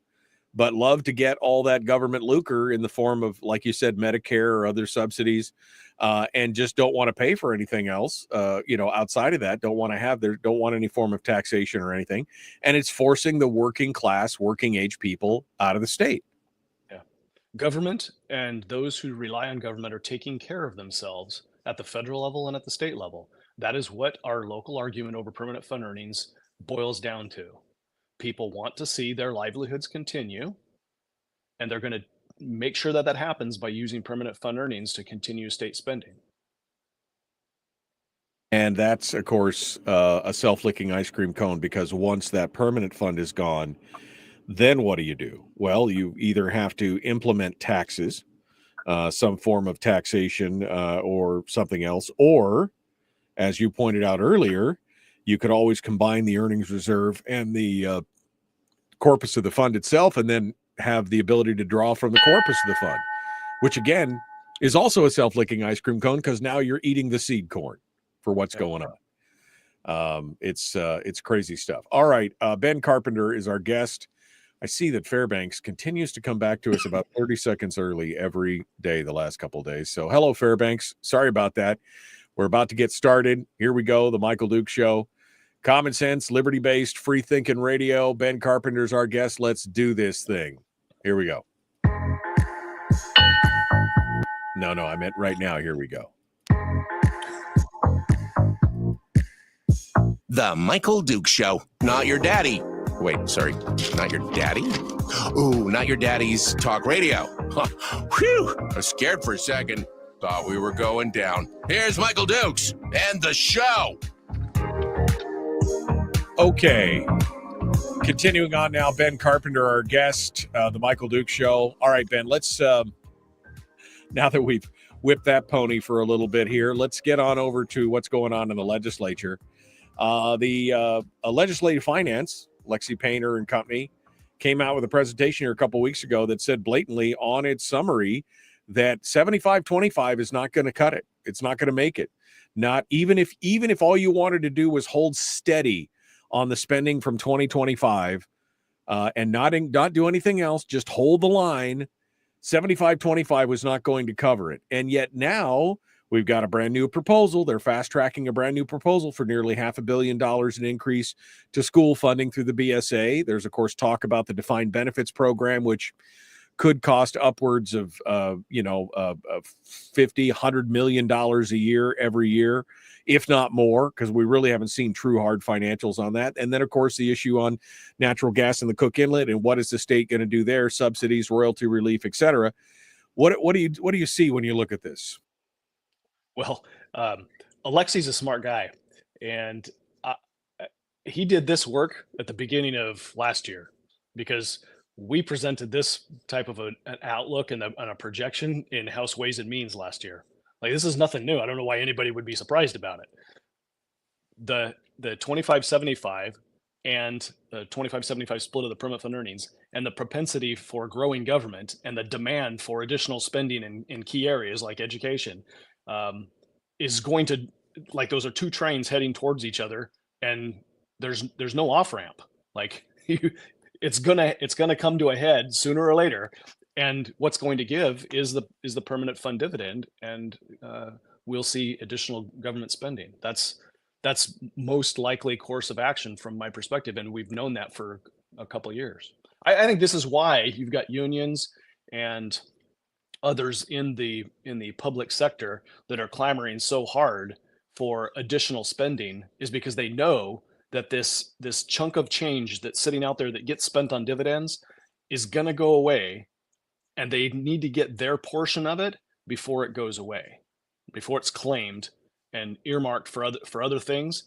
but love to get all that government lucre in the form of, like you said, Medicare or other subsidies, and just don't want to pay for anything else, outside of that. Don't want any form of taxation or anything. And it's forcing the working class, working age people out of the state. Yeah. Government and those who rely on government are taking care of themselves at the federal level and at the state level. That is what our local argument over permanent fund earnings boils down to. People want to see their livelihoods continue, and they're going to make sure that happens by using permanent fund earnings to continue state spending. And that's, of course, a self-licking ice cream cone, because once that permanent fund is gone, then what do? Well, you either have to implement taxes, some form of taxation, or something else, or, as you pointed out earlier, you could always combine the earnings reserve and the corpus of the fund itself, and then have the ability to draw from the corpus of the fund, which again is also a self-licking ice cream cone, because now you're eating the seed corn for what's going on. It's crazy stuff. All right. Ben Carpenter is our guest. I see that Fairbanks continues to come back to us about 30 seconds early every day the last couple of days. So hello, Fairbanks. Sorry about that. We're about to get started. Here we go. The Michael Duke Show. Common sense, liberty-based, free-thinking radio. Ben Carpenter's our guest. Let's do this thing. Here we go. No, I meant right now. Here we go. The Michael Duke Show. Not your daddy. Wait, sorry. Not your daddy? Ooh, not your daddy's talk radio. Huh. Whew. I was scared for a second. Thought we were going down. Here's Michael Dukes and the show. Okay. Continuing on now, Ben Carpenter, our guest, the Michael Duke Show. All right, Ben, let's, now that we've whipped that pony for a little bit here, let's get on over to what's going on in the legislature. The legislative finance, Lexi Painter and company, came out with a presentation here a couple weeks ago that said blatantly on its summary that 75-25 is not going to cut it. It's not going to make it. Not even if all you wanted to do was hold steady on the spending from 2025 and not do anything else, just hold the line. 75-25 was not going to cover it. And yet now we've got a brand new proposal. They're fast tracking a brand new proposal for nearly $500 million in increase to school funding through the BSA. There's, of course, talk about the defined benefits program, which could cost upwards of $50, $100 million a year every year, if not more, because we really haven't seen true hard financials on that. And then, of course, the issue on natural gas in the Cook Inlet and what is the state going to do there, subsidies, royalty relief, et cetera. What do you see when you look at this? Well, Alexi's a smart guy, and he did this work at the beginning of last year, because we presented this type of an outlook and a projection in House Ways and Means last year. Like, this is nothing new. I don't know why anybody would be surprised about it. The 25-75 and the 25-75 split of the permanent fund earnings and the propensity for growing government and the demand for additional spending in key areas like education is going to, like, those are two trains heading towards each other, and there's no off ramp. Like, it's gonna come to a head sooner or later, and what's going to give is the permanent fund dividend, and we'll see additional government spending. That's most likely course of action from my perspective, and we've known that for a couple of years. I think this is why you've got unions and others in the public sector that are clamoring so hard for additional spending, is because they know that this chunk of change that's sitting out there that gets spent on dividends is going to go away, and they need to get their portion of it before it goes away, before it's claimed and earmarked for other things.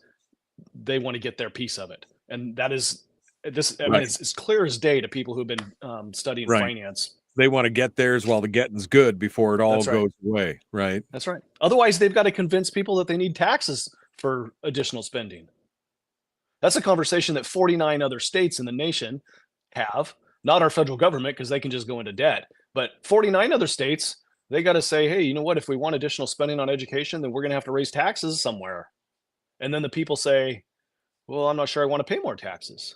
They want to get their piece of it, and that is This, I mean, Right. it's clear as day to people who've been studying Right. finance. They want to get theirs while the getting's good before it all That's right. goes away. Right. That's right. Otherwise, they've got to convince people that they need taxes for additional spending. That's a conversation that 49 other states in the nation have, not our federal government, because they can just go into debt. But 49 other states, they got to say, hey, you know what? If we want additional spending on education, then we're going to have to raise taxes somewhere. And then the people say, well, I'm not sure I want to pay more taxes.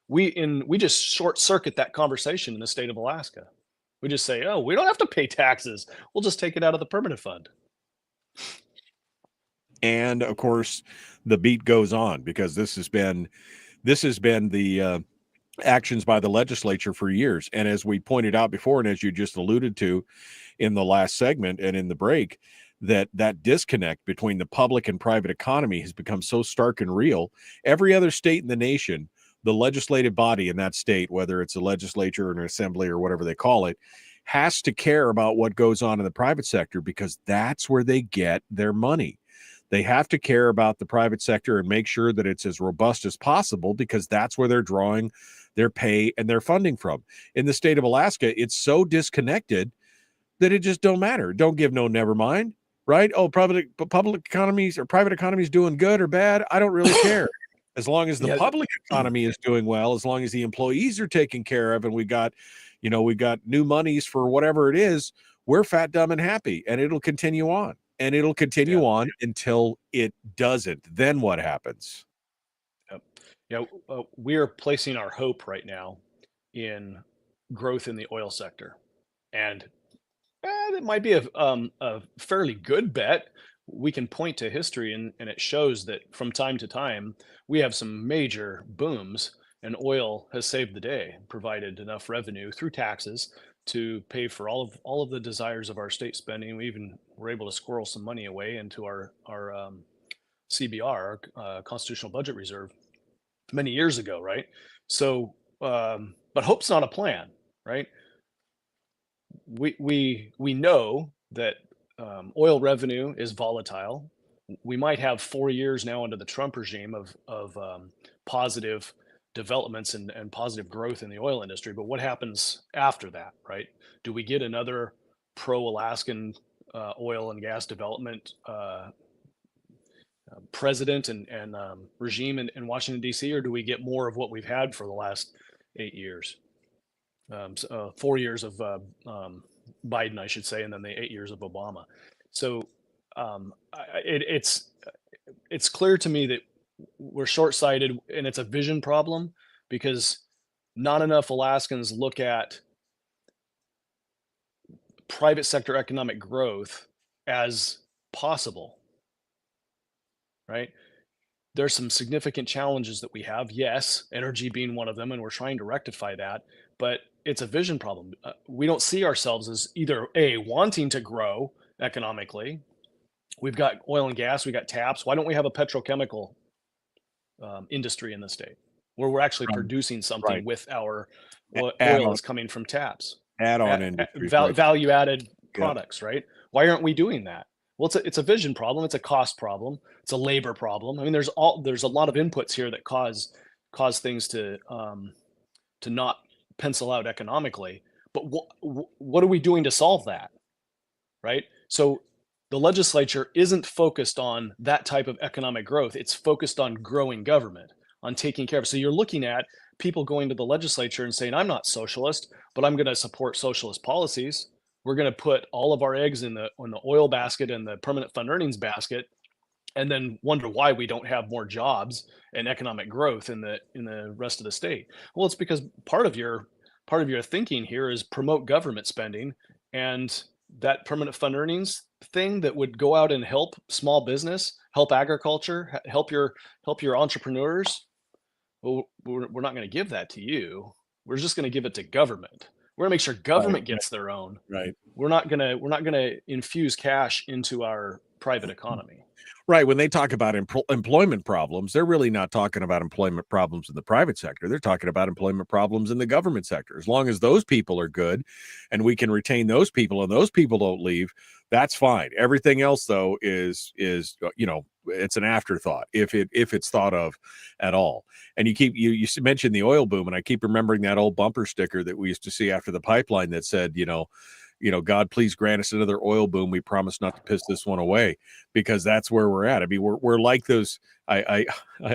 We just short circuit that conversation in the state of Alaska. We just say, oh, we don't have to pay taxes. We'll just take it out of the permanent fund. And of course, the beat goes on because this has been the actions by the legislature for years. And as we pointed out before, and as you just alluded to in the last segment and in the break, that disconnect between the public and private economy has become so stark and real. Every other state in the nation, the legislative body in that state, whether it's a legislature or an assembly or whatever they call it, has to care about what goes on in the private sector because that's where they get their money. They have to care about the private sector and make sure that it's as robust as possible because that's where they're drawing their pay and their funding from. In the state of Alaska, it's so disconnected that it just don't matter. Don't give no never mind, right? Oh, public economies or private economies doing good or bad. I don't really care. As long as the public economy is doing well, as long as the employees are taken care of and we got new monies for whatever it is, we're fat, dumb, and happy. And it'll continue on. And it'll continue on until it doesn't. Then what happens? We are placing our hope right now in growth in the oil sector. And it might be a fairly good bet. We can point to history and it shows that from time to time, we have some major booms and oil has saved the day, provided enough revenue through taxes to pay for all of the desires of our state spending. We even were able to squirrel some money away into our CBR, Constitutional Budget Reserve, many years ago, right? So, but hope's not a plan, right? We know that oil revenue is volatile. We might have 4 years now under the Trump regime of positive developments and positive growth in the oil industry. But what happens after that, right? Do we get another pro-Alaskan oil and gas development president and regime in Washington, D.C., or do we get more of what we've had for the last 8 years? 4 years of Biden, I should say, and then the 8 years of Obama. So it's clear to me that we're short-sighted and it's a vision problem because not enough Alaskans look at private sector economic growth as possible, right? There's some significant challenges that we have. Yes, energy being one of them, and we're trying to rectify that, but it's a vision problem. We don't see ourselves as either wanting to grow economically. We've got oil and gas, we got taps. Why don't we have a petrochemical industry in the state where we're actually producing something with our oil that's coming from taps? Add-on industry. Value-added products, right? Why aren't we doing that? Well, it's a vision problem. It's a cost problem. It's a labor problem. I mean, there's a lot of inputs here that cause things to not pencil out economically. But what are we doing to solve that, right? So the legislature isn't focused on that type of economic growth. It's focused on growing government, on taking care of. So you're looking at people going to the legislature and saying, I'm not socialist, but I'm going to support socialist policies. We're going to put all of our eggs in the oil basket and the permanent fund earnings basket, and then wonder why we don't have more jobs and economic growth in the rest of the state. Well, it's because part of your thinking here is promote government spending, and that permanent fund earnings thing that would go out and help small business, help agriculture, help your entrepreneurs. Well, we're not going to give that to you. We're just going to give it to government. We're going to make sure government gets their own. Right. We're not going to infuse cash into our private economy. Right. When they talk about employment problems, they're really not talking about employment problems in the private sector. They're talking about employment problems in the government sector. As long as those people are good and we can retain those people and those people don't leave, that's fine. Everything else, though, is it's an afterthought if it's thought of at all. And you mentioned the oil boom, and I keep remembering that old bumper sticker that we used to see after the pipeline that said, God, please grant us another oil boom. We promise not to piss this one away, because that's where we're at. I mean, we're like those. I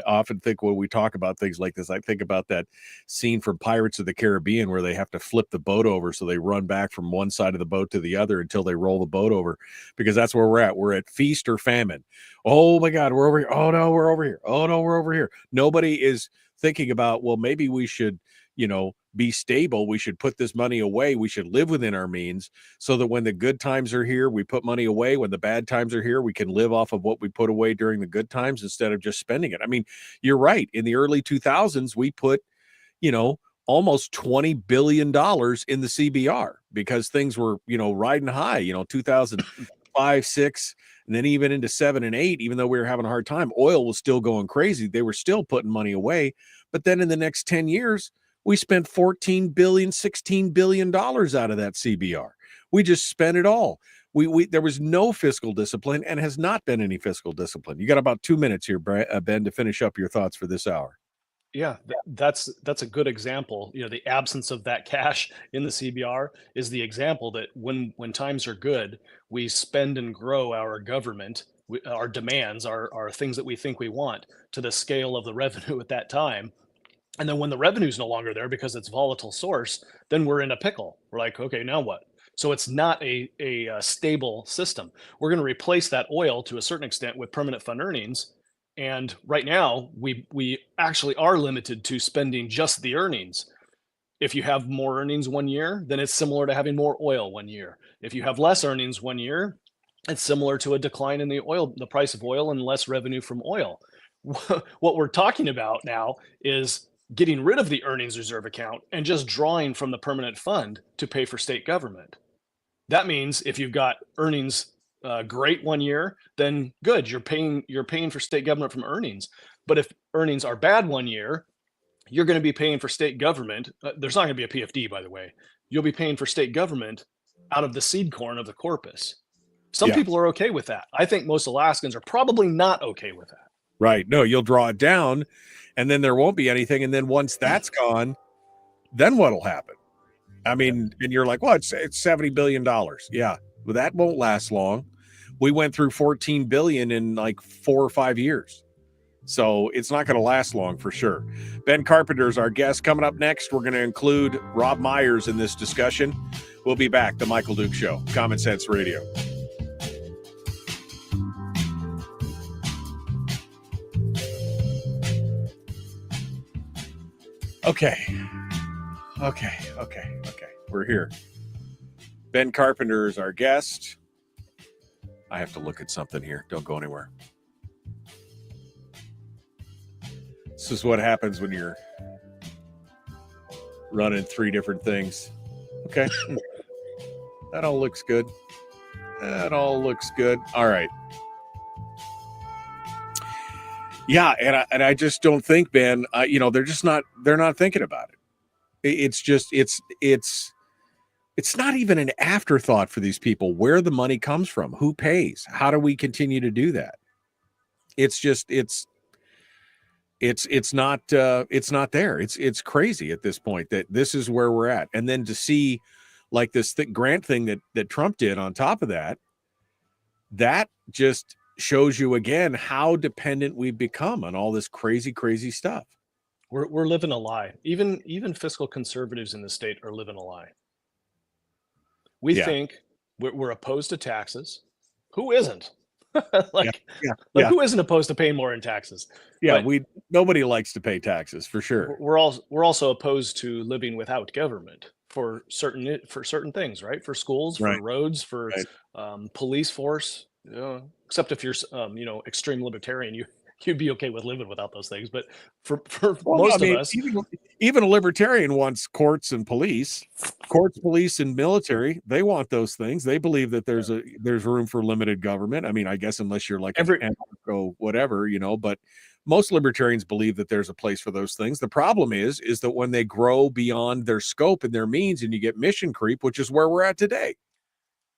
often think when we talk about things like this, I think about that scene from Pirates of the Caribbean where they have to flip the boat over. So they run back from one side of the boat to the other until they roll the boat over, because that's where we're at. We're at feast or famine. Oh my God, we're over here. Oh no, we're over here. Oh no, we're over here. Nobody is thinking about, well, maybe we should, be stable. We should put this money away. We should live within our means so that when the good times are here, we put money away. When the bad times are here, we can live off of what we put away during the good times instead of just spending it. I mean, you're right. In the early 2000s, we put, almost $20 billion in the CBR because things were, riding high, 2005, 6, and then even into 7 and 8, even though we were having a hard time, oil was still going crazy. They were still putting money away. But then in the next 10 years, we spent $14 billion, $16 billion out of that CBR. We just spent it all. There was no fiscal discipline and has not been any fiscal discipline. You got about 2 minutes here, Ben, to finish up your thoughts for this hour. Yeah, that's a good example. The absence of that cash in the CBR is the example that when times are good, we spend and grow our government, our demands, our things that we think we want to the scale of the revenue at that time. And then when the revenue's no longer there because it's volatile source, then we're in a pickle. We're like, okay, now what? So it's not a stable system. We're going to replace that oil to a certain extent with permanent fund earnings. And right now, we actually are limited to spending just the earnings. If you have more earnings one year, then it's similar to having more oil one year. If you have less earnings one year, it's similar to a decline in the price of oil, and less revenue from oil. What we're talking about now is getting rid of the earnings reserve account and just drawing from the permanent fund to pay for state government. That means if you've got earnings great one year, then good, you're paying for state government from earnings. But if earnings are bad one year, you're going to be paying for state government. There's not going to be a PFD, by the way. You'll be paying for state government out of the seed corn of the corpus. Some people are okay with that. I think most Alaskans are probably not okay with that. Right. No, you'll draw it down and then there won't be anything. And then once that's gone, then what'll happen? I mean, and you're like, well, it's $70 billion. Yeah. Well, that won't last long. We went through 14 billion in like 4 or 5 years. So it's not going to last long for sure. Ben Carpenter is our guest. Coming up next, we're going to include Robb Myers in this discussion. We'll be back. The Michael Duke Show, Common Sense Radio. Okay. We're here. Ben Carpenter is our guest. I have to look at something here. Don't go anywhere. This is what happens when you're running 3 different things. Okay. That all looks good. All right. Yeah, and I just don't think, Ben, they're not thinking about it. It's not even an afterthought for these people where the money comes from, who pays, how do we continue to do that? It's not there. It's crazy at this point that this is where we're at. And then to see like this grant thing that Trump did on top of that just shows you again how dependent we've become on all this crazy stuff. We're living a lie. Even fiscal conservatives in the state are living a lie. We think we're opposed to taxes. Who isn't? Who isn't opposed to paying more in taxes? Yeah, nobody likes to pay taxes for sure. We're also opposed to living without government for certain things, right? For schools, for roads, for police force. Except if you're extreme libertarian, you'd be okay with living without those things. But for Well, most I mean, of us, even a libertarian wants courts, police, and military. They want those things. They believe that there's room for limited government. I mean, I guess unless you're like an anarcho whatever, but most libertarians believe that there's a place for those things. The problem is that when they grow beyond their scope and their means, and you get mission creep, which is where we're at today.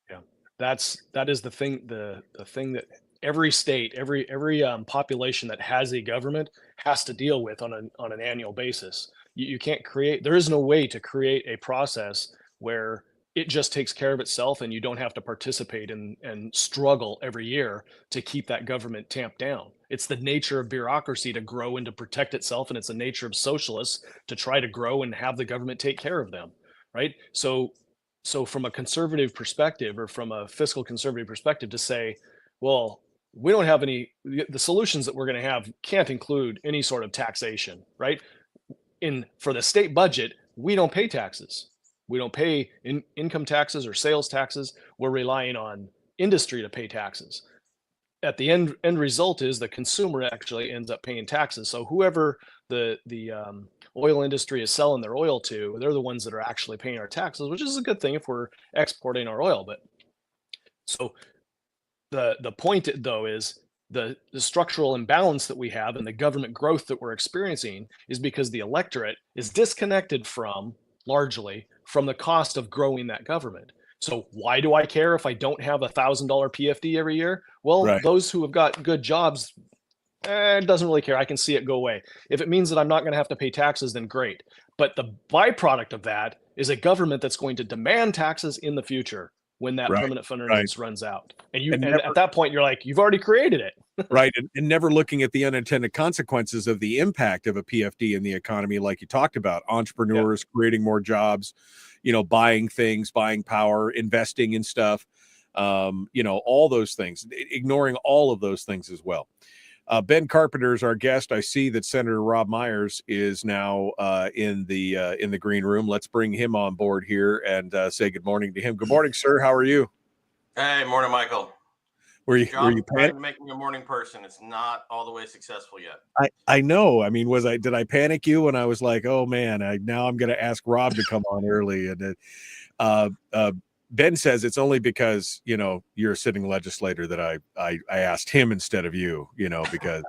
yeah, that is the thing. The thing that every state, every population that has a government has to deal with on an annual basis. You can't create. There is no way to create a process where it just takes care of itself and you don't have to participate and struggle every year to keep that government tamped down. It's the nature of bureaucracy to grow and to protect itself, and it's the nature of socialists to try to grow and have the government take care of them, right? So from a conservative perspective, or from a fiscal conservative perspective, to say, well, we don't have the solutions that we're going to have can't include any sort of taxation, right? For the state budget, we don't pay taxes. We don't pay income taxes or sales taxes. We're relying on industry to pay taxes. At the end result is the consumer actually ends up paying taxes. So whoever the oil industry is selling their oil to, they're the ones that are actually paying our taxes, which is a good thing if we're exporting our oil. But so the point though is the structural imbalance that we have and the government growth that we're experiencing is because the electorate is disconnected largely from the cost of growing that government. So why do I care if I don't have $1,000 PFD every year? Well, Right. Those who have got good jobs, it doesn't really care. I can see it go away. If it means that I'm not going to have to pay taxes, then great. But the byproduct of that is a government that's going to demand taxes in the future when that Right. permanent fund earnings runs out. And never, at that point, you're like, you've already created it. right. And never looking at the unintended consequences of the impact of a PFD in the economy, like you talked about, entrepreneurs creating more jobs, buying things, buying power, investing in stuff, all those things, ignoring all of those things as well. Ben Carpenter is our guest. I see that Senator Robb Myers is now in the green room. Let's bring him on board here and say good morning to him. Good morning, sir. How are you? Hey, morning, Michael. Were you trying panicked? to make me a morning person. It's not all the way successful yet. I know. I mean, did I panic you when I was like, oh man, now I'm going to ask Robb to come on early? And Ben says it's only because you're a sitting legislator that I asked him instead of you. Because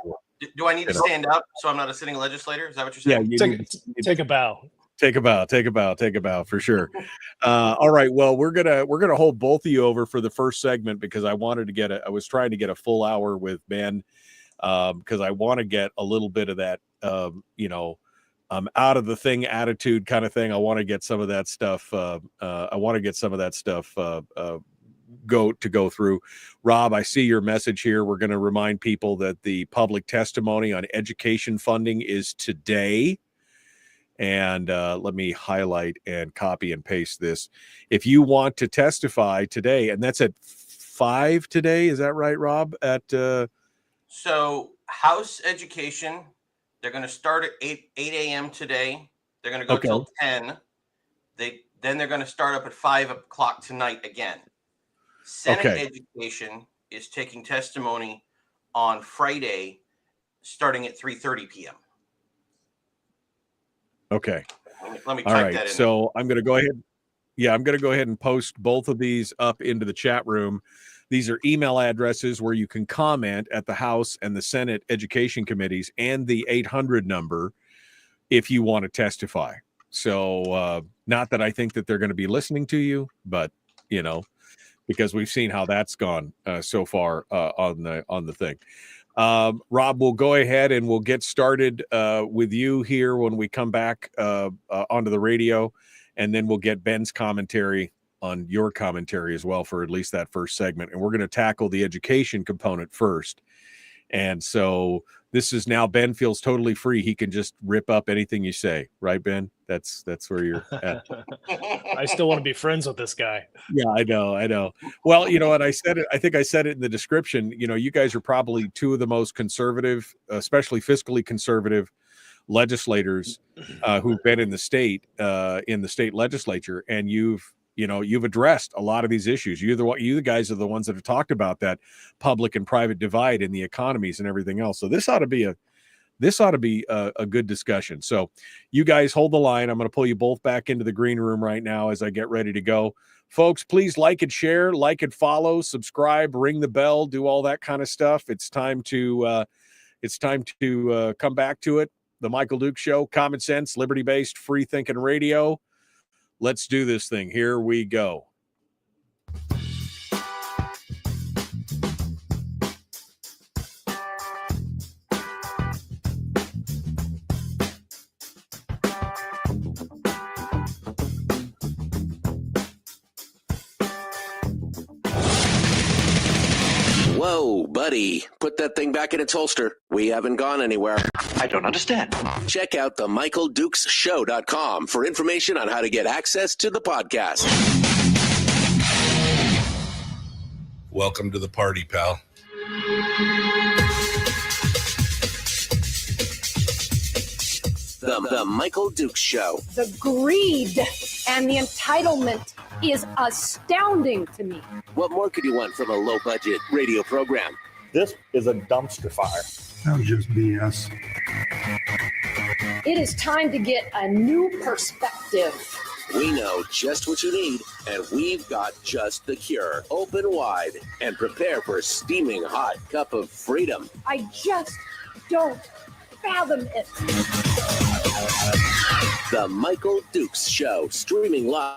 do I need to stand up so I'm not a sitting legislator? Is that what you're saying? Yeah, take a bow. Take a bow for sure. All right. Well, we're gonna hold both of you over for the first segment because I was trying to get a full hour with Ben because I want to get a little bit of that out of the thing attitude kind of thing. I want to get some of that stuff. Go through. Robb, I see your message here. We're going to remind people that the public testimony on education funding is today. And let me highlight and copy and paste this. If you want to testify today, and that's at 5 today, is that right, Robb? So House education, they're going to start at 8 a.m. today. They're going to go till 10. Then they're going to start up at 5 o'clock tonight again. Senate education is taking testimony on Friday, starting at 3:30 p.m. Okay. Let me all type right. that in. So I'm going to go ahead. Yeah, I'm going to go ahead and post both of these up into the chat room. These are email addresses where you can comment at the House and the Senate Education Committees and the 800 number if you want to testify. So not that I think that they're going to be listening to you, but, because we've seen how that's gone so far on the thing. Robb, we'll go ahead and we'll get started with you here when we come back onto the radio, and then we'll get Ben's commentary on your commentary as well for at least that first segment. And we're going to tackle the education component first. And so this is now Ben feels totally free. He can just rip up anything you say, right, Ben? That's where you're at. I still want to be friends with this guy. Yeah, I know. Well, and I think I said it in the description, you guys are probably two of the most conservative, especially fiscally conservative legislators who've been in the state legislature. And you've you've addressed a lot of these issues. You the guys are the ones that have talked about that public and private divide in the economies and everything else. So this ought to be a good discussion. So you guys hold the line. I'm going to pull you both back into the green room right now as I get ready to go. Folks, please like and share, like and follow, subscribe, ring the bell, do all that kind of stuff. It's time to come back to it. The Michael Duke Show, common sense, liberty-based, free-thinking radio. Let's do this thing. Here we go. Whoa, buddy. Put that thing back in its holster. We haven't gone anywhere. I don't understand. Check out the MichaelDukesShow.com for information on how to get access to the podcast. Welcome to the party, pal. The Michael Dukes Show. The greed and the entitlement is astounding to me. What more could you want from a low-budget radio program? This is a dumpster fire. That was just BS. It is time to get a new perspective. We know just what you need, and we've got just the cure. Open wide and prepare for a steaming hot cup of freedom. I just don't fathom it. The Michael Dukes Show, streaming live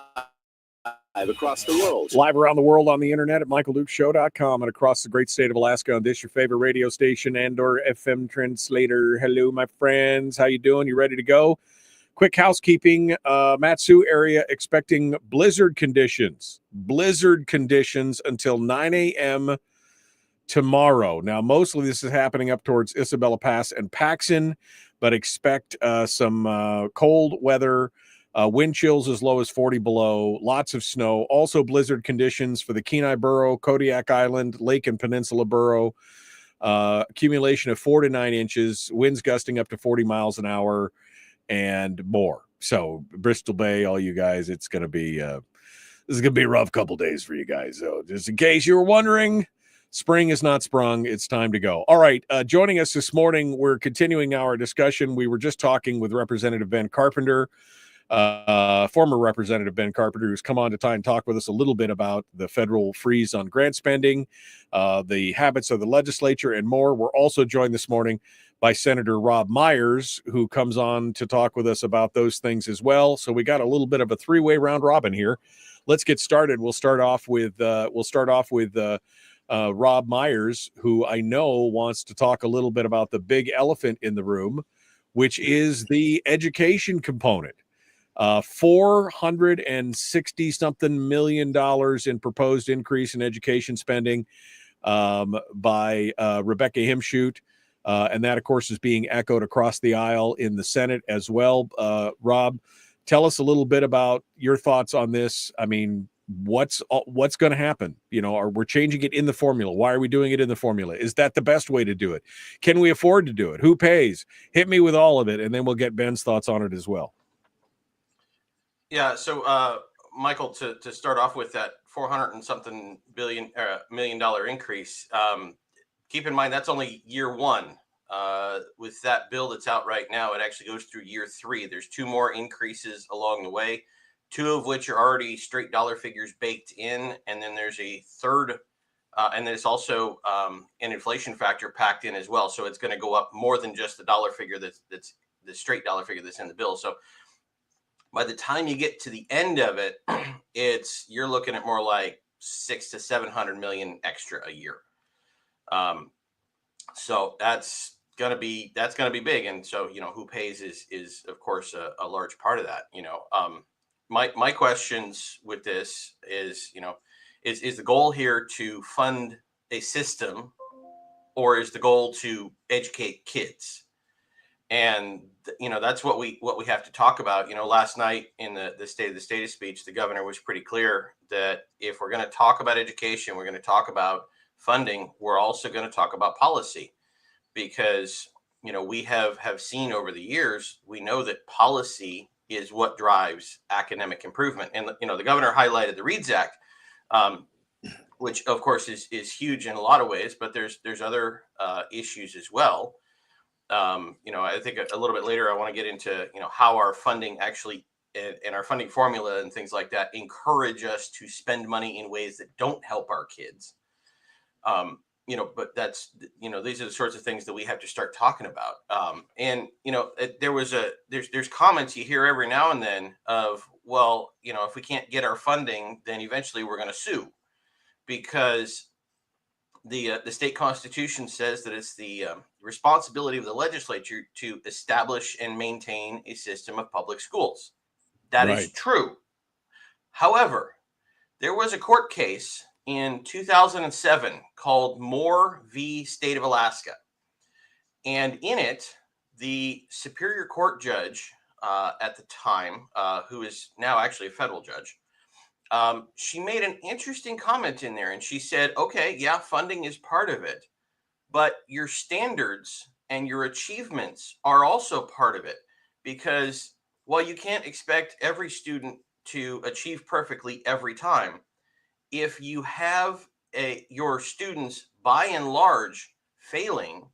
across the world. Live around the world on the internet at michaeldukeshow.com and across the great state of Alaska on this, your favorite radio station and or FM translator. Hello, my friends. How you doing? You ready to go? Quick housekeeping. Matsu area expecting blizzard conditions. Blizzard conditions until 9 a.m. tomorrow. Now, mostly this is happening up towards Isabella Pass and Paxson, but expect some cold weather, wind chills as low as 40 below, lots of snow. Also blizzard conditions for the Kenai Borough, Kodiak Island, Lake and Peninsula Borough. Accumulation of 4 to 9 inches, winds gusting up to 40 miles an hour, and more. So Bristol Bay, all you guys, it's going to be this is going to be a rough couple days for you guys. So just in case you were wondering, spring is not sprung. It's time to go. All right. Joining us this morning, we're continuing our discussion. We were just talking with Representative Ben Carpenter, former Representative Ben Carpenter, who's come on to try and talk with us a little bit about the federal freeze on grant spending, the habits of the legislature, and more. We're also joined this morning by Senator Robb Myers, who comes on to talk with us about those things as well. So we got a little bit of a three-way round robin here. Let's get started. We'll start off with Robb Myers, who I know wants to talk a little bit about the big elephant in the room, which is the education component. $460-something million in proposed increase in education spending by Rebecca Himschoot. And that, of course, is being echoed across the aisle in the Senate as well. Robb, tell us a little bit about your thoughts on this. I mean, what's going to happen? We're changing it in the formula. Why are we doing it in the formula? Is that the best way to do it? Can we afford to do it? Who pays? Hit me with all of it, and then we'll get Ben's thoughts on it as well. Yeah. So, Michael, to start off with that $400-something million increase, keep in mind that's only year one. With that bill that's out right now, it actually goes through year 3. There's 2 more increases along the way, 2 of which are already straight dollar figures baked in, and then there's a third, and there's also an inflation factor packed in as well. So it's going to go up more than just the dollar figure that's the straight dollar figure that's in the bill. So by the time you get to the end of it, you're looking at more like $600 to $700 million extra a year. So that's gonna be big, and so who pays is of course a large part of that. My questions with this is is the goal here to fund a system, or is the goal to educate kids? And that's what we have to talk about. Last night in the State of the State speech, the governor was pretty clear that if we're going to talk about education, we're going to talk about funding, we're also going to talk about policy, because we have seen over the years, we know that policy is what drives academic improvement. And the governor highlighted the Reads Act, which of course is huge in a lot of ways, but there's other issues as well. I think a little bit later I want to get into how our funding actually and our funding formula and things like that encourage us to spend money in ways that don't help our kids. But that's these are the sorts of things that we have to start talking about. There's comments you hear every now and then of, well, if we can't get our funding, then eventually we're going to sue, because the state constitution says that it's the responsibility of the legislature to establish and maintain a system of public schools. That is true. However, there was a court case in 2007 called Moore v. State of Alaska. And in it, the Superior Court judge at the time, who is now actually a federal judge, she made an interesting comment in there. And she said, okay, yeah, funding is part of it, but your standards and your achievements are also part of it. Because while you can't expect every student to achieve perfectly every time, if you have your students by and large failing,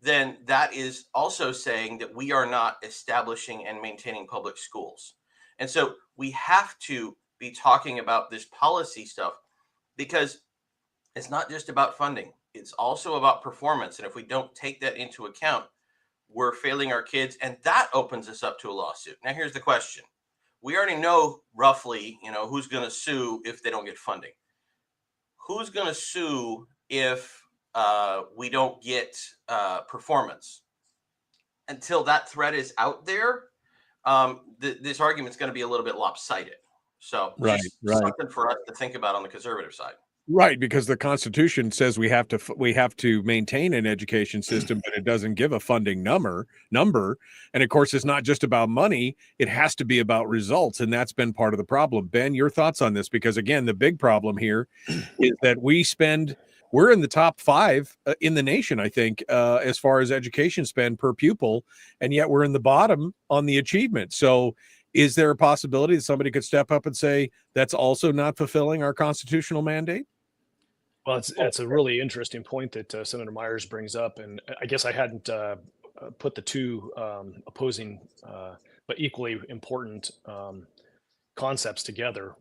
then that is also saying that we are not establishing and maintaining public schools. And so we have to be talking about this policy stuff, because it's not just about funding. It's also about performance. And if we don't take that into account, we're failing our kids, and that opens us up to a lawsuit. Now, here's the question. We already know roughly, who's going to sue if they don't get funding. Who's going to sue if we don't get performance? Until that threat is out there, this argument's going to be a little bit lopsided. So something for us to think about on the conservative side. Right, because the Constitution says we have to maintain an education system, but it doesn't give a funding number. And of course, it's not just about money; it has to be about results, and that's been part of the problem. Ben, your thoughts on this? Because again, the big problem here is that we're in the top 5 in the nation, I think, as far as education spend per pupil, and yet we're in the bottom on the achievement. So, is there a possibility that somebody could step up and say that's also not fulfilling our constitutional mandate? Well, it's a really interesting point that Senator Myers brings up, and I guess I hadn't put the two opposing but equally important concepts together: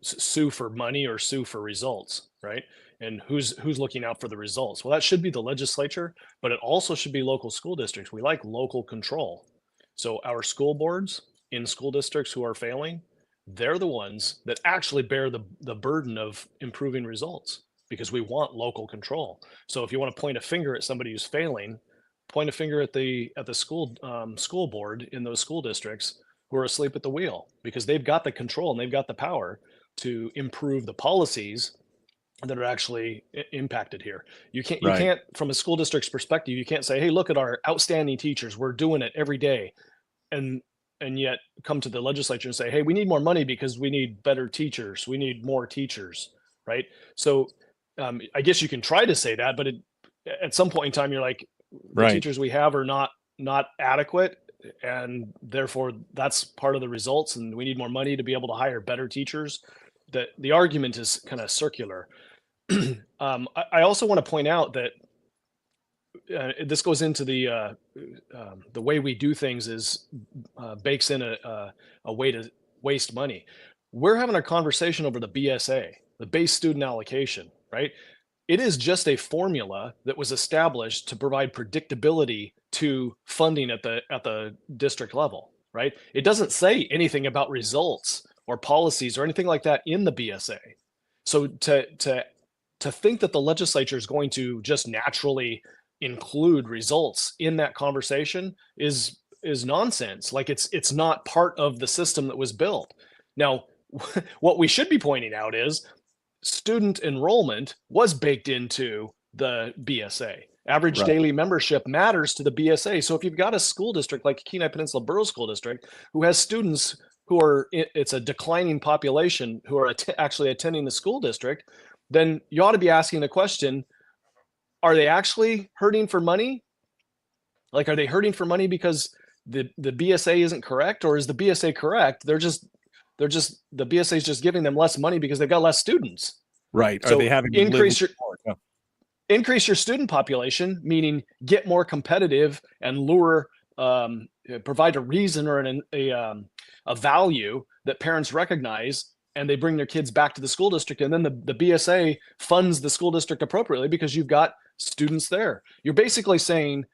sue for money or sue for results, right? And who's looking out for the results? Well, that should be the legislature, but it also should be local school districts. We like local control, so our school boards in school districts who are failing, they're the ones that actually bear the burden of improving results, because we want local control. So if you want to point a finger at somebody who's failing, point a finger at the school board in those school districts who are asleep at the wheel, because they've got the control and they've got the power to improve the policies that are actually impacted here. You can't, from a school district's perspective, you can't say, hey, look at our outstanding teachers, we're doing it every day, and yet come to the legislature and say, hey, we need more money because we need better teachers, we need more teachers, right? So I guess you can try to say that, but at some point in time, you're like, the teachers we have are not adequate, and therefore that's part of the results, and we need more money to be able to hire better teachers. The argument is kind of circular. I also want to point out that this goes into the way we do things is bakes in a way to waste money. We're having a conversation over the BSA, the base student allocation, right? It is just a formula that was established to provide predictability to funding at the district level, right? It doesn't say anything about results or policies or anything like that in the BSA. So to think that the legislature is going to just naturally include results in that conversation is nonsense. Like it's not part of the system that was built. Now, what we should be pointing out is student enrollment was baked into the BSA. Average daily membership matters to the BSA. So if you've got a school district like Kenai Peninsula Borough School District who has students who are, it's a declining population who are actually attending the school district, then you ought to be asking the question, are they actually hurting for money? Like, are they hurting for money because the BSA isn't correct, or is the BSA correct? They're just the BSA is just giving them less money because they've got less students. Right. Are So they having to increase live your increase your student population, meaning get more competitive and lure, provide a reason or a value that parents recognize, and they bring their kids back to the school district, and then the BSA funds the school district appropriately because you've got students there. You're basically saying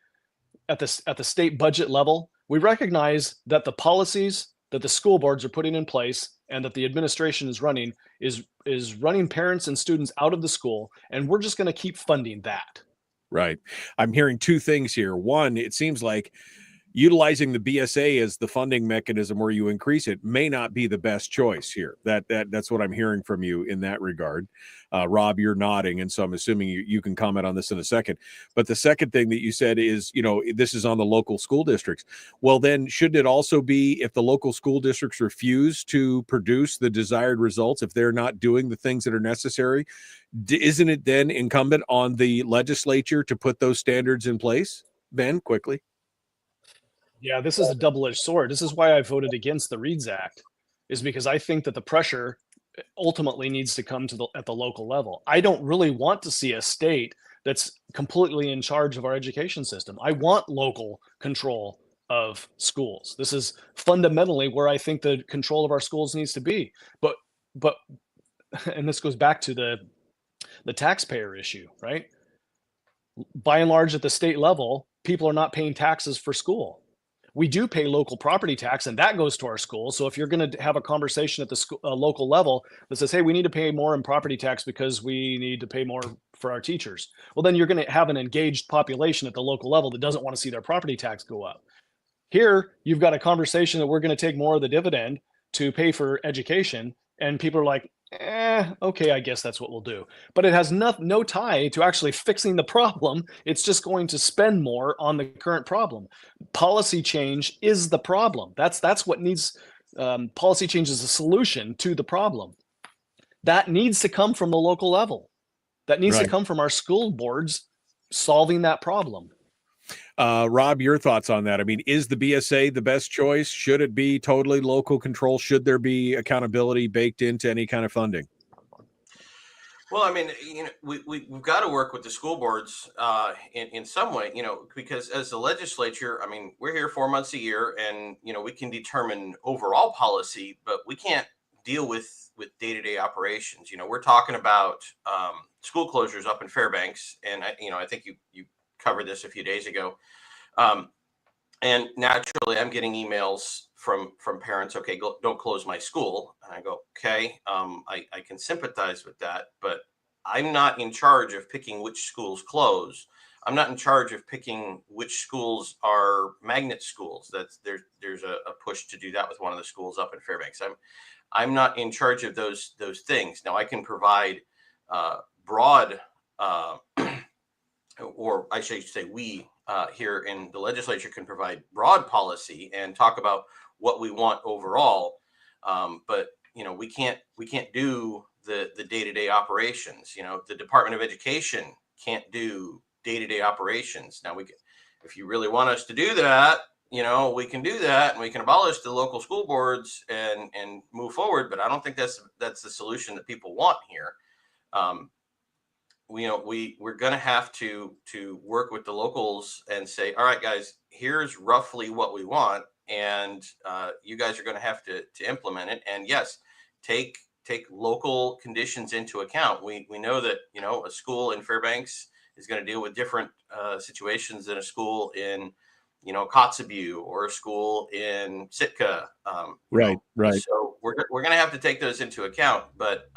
at the state budget level, we recognize that the policies that the school boards are putting in place and that the administration is running is running parents and students out of the school, and we're just going to keep funding that. Right. I'm hearing two things here. One, it seems like utilizing the BSA as the funding mechanism where you increase it may not be the best choice here. That's what I'm hearing from you in that regard. Rob, you're nodding, and so I'm assuming you can comment on this in a second. But the second thing that you said is, this is on the local school districts. Well, then shouldn't it also be if the local school districts refuse to produce the desired results, if they're not doing the things that are necessary, isn't it then incumbent on the legislature to put those standards in place? Ben, quickly. Yeah, this is a double-edged sword. This is why I voted against the Reads Act, is because I think that the pressure ultimately needs to come at the local level. I don't really want to see a state that's completely in charge of our education system. I want local control of schools. This is fundamentally where I think the control of our schools needs to be. But and this goes back to the taxpayer issue, right? By and large, at the state level, people are not paying taxes for school. We do pay local property tax, and that goes to our schools. So if you're going to have a conversation at the local level that says, hey, we need to pay more in property tax because we need to pay more for our teachers, well, then you're going to have an engaged population at the local level that doesn't want to see their property tax go up. Here, you've got a conversation that we're going to take more of the dividend to pay for education, and people are like, okay, I guess that's what we'll do. But it has no tie to actually fixing the problem. It's just going to spend more on the current problem. Policy change is the problem. That's what needs. Policy change is a solution to the problem. That needs to come from the local level. That needs to come from our school boards solving that problem. Rob, your thoughts on that? I mean, is the BSA the best choice? Should it be totally local control? Should there be accountability baked into any kind of funding? Well, I mean, we've got to work with the school boards in some way, because as the legislature, I mean, we're here 4 months a year, and we can determine overall policy, but we can't deal with day-to-day operations. We're talking about school closures up in Fairbanks, and I think you covered this a few days ago. And naturally, I'm getting emails from parents. Okay, don't close my school. And I go, okay, I can sympathize with that, but I'm not in charge of picking which schools close. I'm not in charge of picking which schools are magnet schools. There's a push to do that with one of the schools up in Fairbanks. I'm not in charge of those things. Now I can provide broad, or I should say we here in the legislature can provide broad policy and talk about what we want overall. But we can't do the day-to-day operations. The Department of Education can't do day-to-day operations. Now if you really want us to do that, we can do that, and we can abolish the local school boards and move forward. But I don't think that's the solution that people want here. We're going to have to work with the locals and say, all right, guys, here's roughly what we want, and you guys are going to have to implement it. And yes, take local conditions into account. We know that a school in Fairbanks is going to deal with different situations than a school in Kotzebue or a school in Sitka. Right. So we're going to have to take those into account. But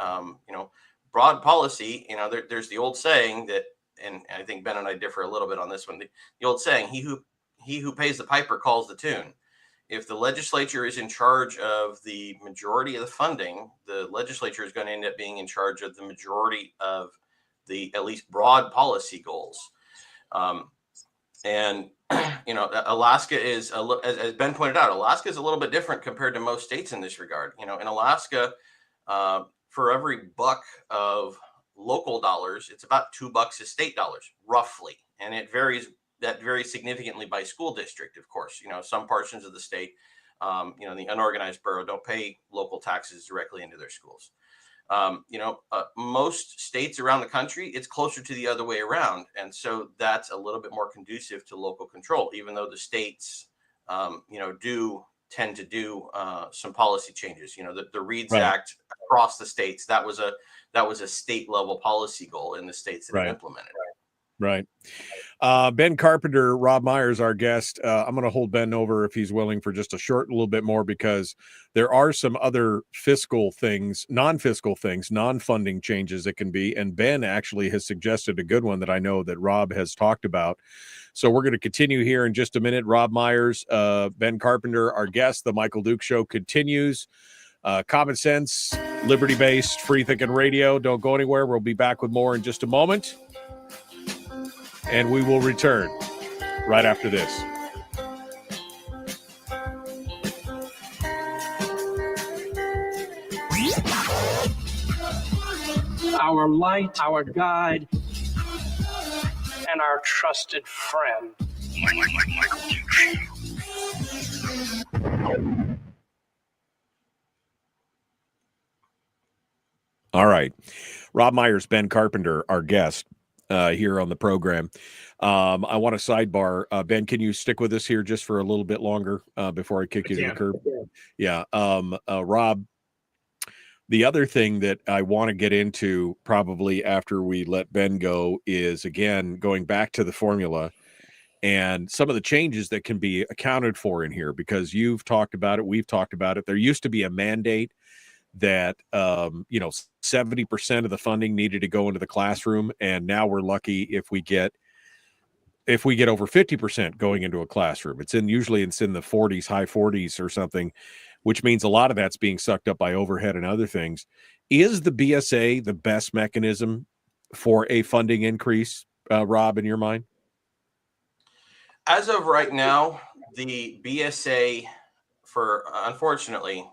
broad policy, there's the old saying that, and I think Ben and I differ a little bit on this one. The old saying, he who pays the piper calls the tune. If the legislature is in charge of the majority of the funding, the legislature is going to end up being in charge of the majority of the at least broad policy goals. And Alaska is, as Ben pointed out, Alaska is a little bit different compared to most states in this regard. In Alaska, for every buck of local dollars, it's about $2 of state dollars, roughly. And it varies that vary significantly by school district, of course. Some portions of the state, the unorganized borough don't pay local taxes directly into their schools. Most states around the country, it's closer to the other way around. And so that's a little bit more conducive to local control, even though the states, do tend to do some policy changes. The Reads Right. Act across the states, that was a state level policy goal in the states that Right. have implemented it. Right. Ben Carpenter, Robb Myers, our guest. I'm going to hold Ben over if he's willing for just a little bit more, because there are some other fiscal things, non-fiscal things, non-funding changes that can be. And Ben actually has suggested a good one that I know that Robb has talked about. So we're going to continue here in just a minute. Robb Myers, Ben Carpenter, our guest. The Michael Duke Show continues. Common sense, liberty-based, free-thinking radio. Don't go anywhere. We'll be back with more in just a moment. And we will return right after this. Our light, our guide, and our trusted friend. Michael Duke. All right. Robb Myers, Ben Carpenter, our guest here on the program. I want to sidebar. Ben, can you stick with us here just for a little bit longer before I kick you to the curb? Yeah. Robb, the other thing that I want to get into probably after we let Ben go is, again, going back to the formula and some of the changes that can be accounted for in here, because you've talked about it. We've talked about it. There used to be a mandate that 70% of the funding needed to go into the classroom, and now we're lucky if we get over 50% going into a classroom. Usually it's in the 40s, high 40s or something, which means a lot of that's being sucked up by overhead and other things. Is the BSA the best mechanism for a funding increase, Robb, in your mind? As of right now, the BSA, unfortunately,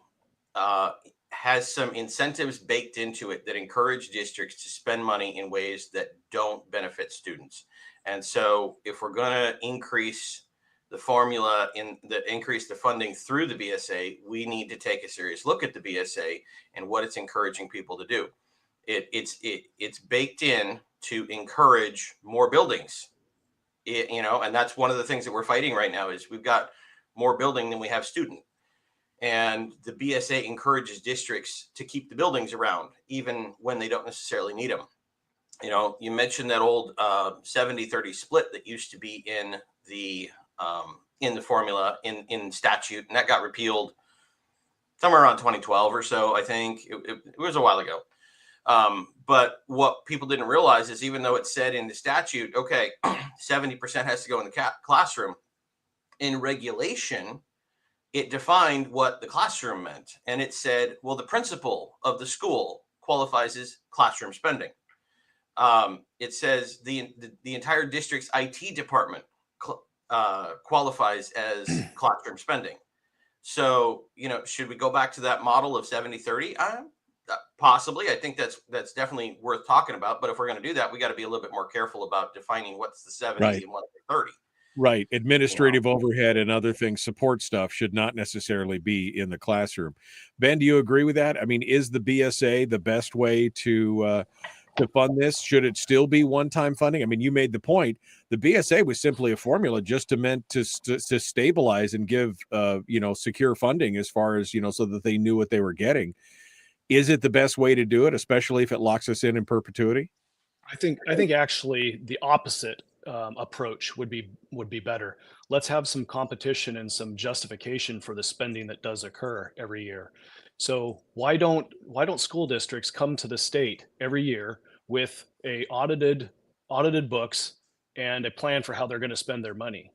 has some incentives baked into it that encourage districts to spend money in ways that don't benefit students. And so if we're going to increase the formula increase the funding through the BSA, we need to take a serious look at the BSA and what it's encouraging people to do. It's baked in to encourage more buildings, and that's one of the things that we're fighting right now is we've got more building than we have student. And the BSA encourages districts to keep the buildings around, even when they don't necessarily need them. You mentioned that old 70-30 split that used to be in the formula in statute, and that got repealed somewhere around 2012 or so. I think it was a while ago. But what people didn't realize is, even though it said in the statute, okay, 70% has to go in the classroom, in regulation, it defined what the classroom meant. And it said, well, the principal of the school qualifies as classroom spending. It says the entire district's IT department qualifies as classroom spending. So, should we go back to that model of 70-30? Possibly. I think that's definitely worth talking about. But if we're going to do that, we got to be a little bit more careful about defining what's the 70 and what's the 30. Right. Administrative overhead and other things, support stuff should not necessarily be in the classroom. Ben, do you agree with that? I mean, is the BSA the best way to fund this? Should it still be one-time funding? I mean, you made the point. The BSA was simply a formula just meant to stabilize and give, secure funding as far as, so that they knew what they were getting. Is it the best way to do it, especially if it locks us in perpetuity? I think actually the opposite approach would be better. Let's have some competition and some justification for the spending that does occur every year. So why don't school districts come to the state every year with a audited books and a plan for how they're going to spend their money?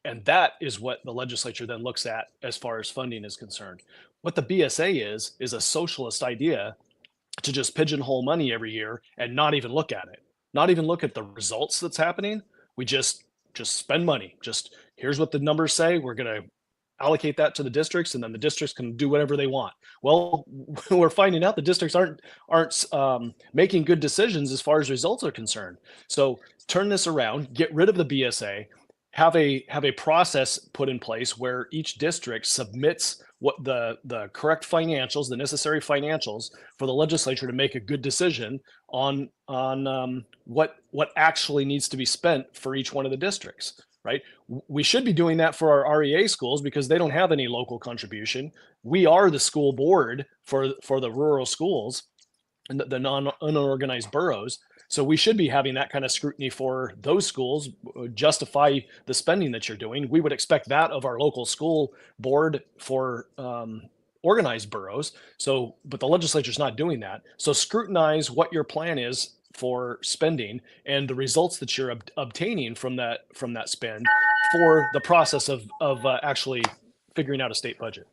And that is what the legislature then looks at as far as funding is concerned. What the BSA is a socialist idea to just pigeonhole money every year and not even look at it, not even look at the results that's happening. We just spend money. Just here's what the numbers say. We're going to allocate that to the districts, and then the districts can do whatever they want. Well, we're finding out the districts aren't making good decisions as far as results are concerned. So turn this around, get rid of the BSA, have a process put in place where each district submits what the correct financials, the necessary financials for the legislature to make a good decision on what actually needs to be spent for each one of the districts. Right? We should be doing that for our REA schools because they don't have any local contribution. We are the school board for the rural schools and the unorganized boroughs. So we should be having that kind of scrutiny for those schools, justify the spending that you're doing. We would expect that of our local school board for organized boroughs. So, but the legislature's not doing that. So scrutinize what your plan is for spending and the results that you're obtaining from that spend for the process of actually figuring out a state budget.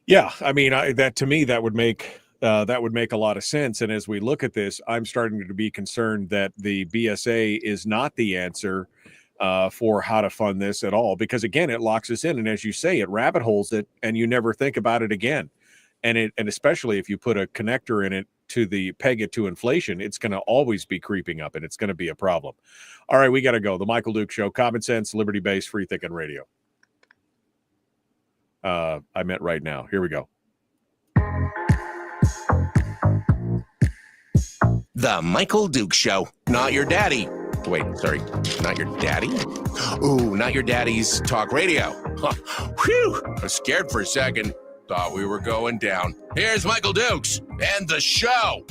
Yeah, I mean, that to me that would make a lot of sense. And as we look at this, I'm starting to be concerned that the BSA is not the answer for how to fund this at all, because again, it locks us in, and as you say, it rabbit holes it, and you never think about it again. And especially if you put a connector in it to peg it to inflation, it's going to always be creeping up, and it's going to be a problem. All right, we got to go. The Michael Duke Show, common sense, liberty-based, free thinking radio. I meant right now. Here we go. The Michael Duke Show. Not your daddy. Wait, sorry. Not your daddy? Ooh, not your daddy's talk radio. Huh. Whew. I was scared for a second. Thought we were going down. Here's Michael Dukes and the show.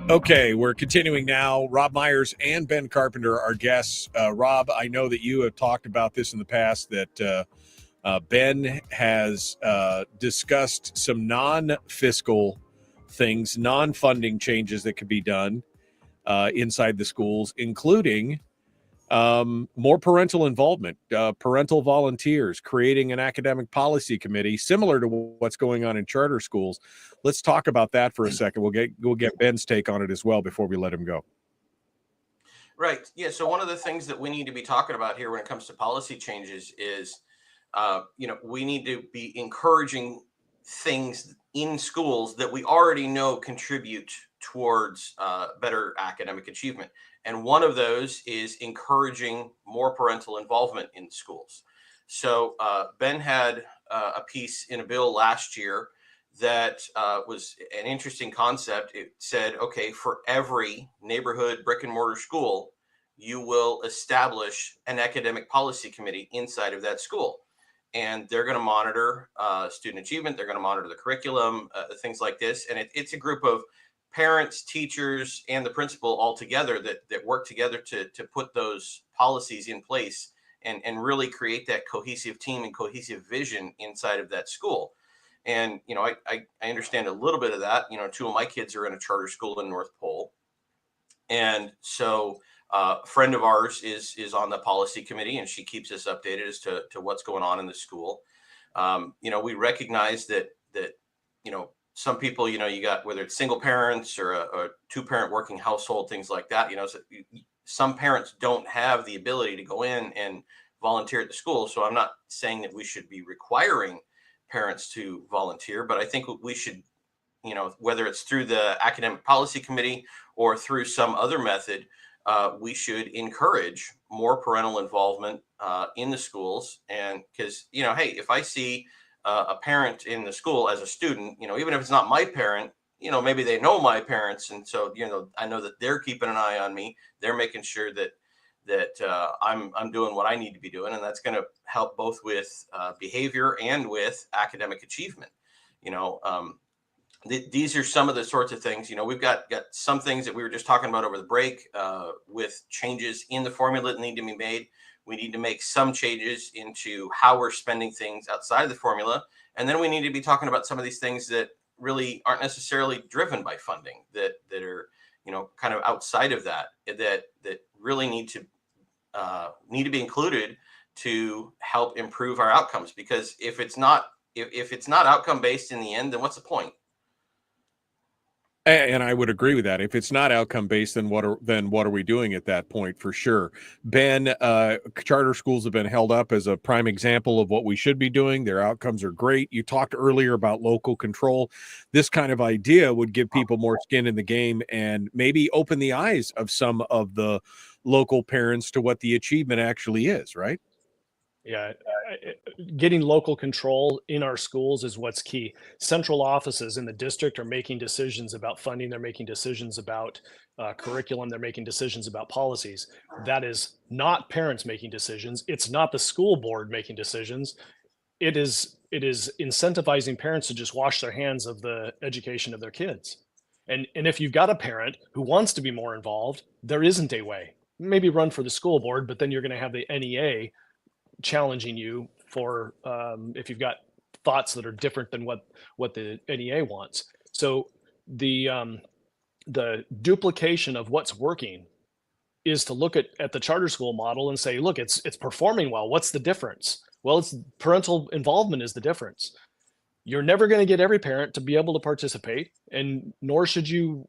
Okay, we're continuing now. Robb Myers and Ben Carpenter are guests. Robb, I know that you have talked about this in the past, that Ben has discussed some non-fiscal things, non-funding changes that could be done inside the schools, including more parental involvement, parental volunteers, creating an academic policy committee similar to what's going on in charter schools. Let's talk about that for a second. We'll get Ben's take on it as well before we let him go. Right. Yeah. So one of the things that we need to be talking about here when it comes to policy changes is, we need to be encouraging things in schools that we already know contribute towards better academic achievement. And one of those is encouraging more parental involvement in schools. So Ben had a piece in a bill last year that was an interesting concept. It said, okay, for every neighborhood brick and mortar school, you will establish an academic policy committee inside of that school. And they're going to monitor student achievement. They're going to monitor the curriculum, things like this. And it's a group of parents, teachers, and the principal all together that work together to put those policies in place and really create that cohesive team and cohesive vision inside of that school. And, I understand a little bit of that. Two of my kids are in a charter school in North Pole. And so a friend of ours is on the policy committee, and she keeps us updated as to what's going on in the school. We recognize that some people, you got, whether it's single parents or a two-parent working household, things like that, so some parents don't have the ability to go in and volunteer at the school. So I'm not saying that we should be requiring parents to volunteer, but I think we should, whether it's through the academic policy committee or through some other method, we should encourage more parental involvement in the schools. And because, hey, if I see a parent in the school as a student, even if it's not my parent, maybe they know my parents. And so, I know that they're keeping an eye on me. They're making sure that I'm doing what I need to be doing. And that's going to help both with behavior and with academic achievement. These are some of the sorts of things, we've got some things that we were just talking about over the break with changes in the formula that need to be made. We need to make some changes into how we're spending things outside of the formula. And then we need to be talking about some of these things that really aren't necessarily driven by funding, that are, kind of outside of that really need to be included to help improve our outcomes. Because if it's not outcome based in the end, then what's the point? And I would agree with that. If it's not outcome based, then what are we doing at that point? For sure. Ben, charter schools have been held up as a prime example of what we should be doing. Their outcomes are great. You talked earlier about local control. This kind of idea would give people more skin in the game and maybe open the eyes of some of the local parents to what the achievement actually is, right? Yeah, getting local control in our schools is what's key. Central offices in the district are making decisions about funding. They're making decisions about curriculum. They're making decisions about policies. That is not parents making decisions. It's not the school board making decisions. It is incentivizing parents to just wash their hands of the education of their kids. And if you've got a parent who wants to be more involved, there isn't a way. Maybe run for the school board, but then you're going to have the NEA challenging you for if you've got thoughts that are different than what the NEA wants. So the duplication of what's working is to look at the charter school model and say, look, it's performing well. What's the difference? Well, it's parental involvement is the difference. You're never going to get every parent to be able to participate, and nor should you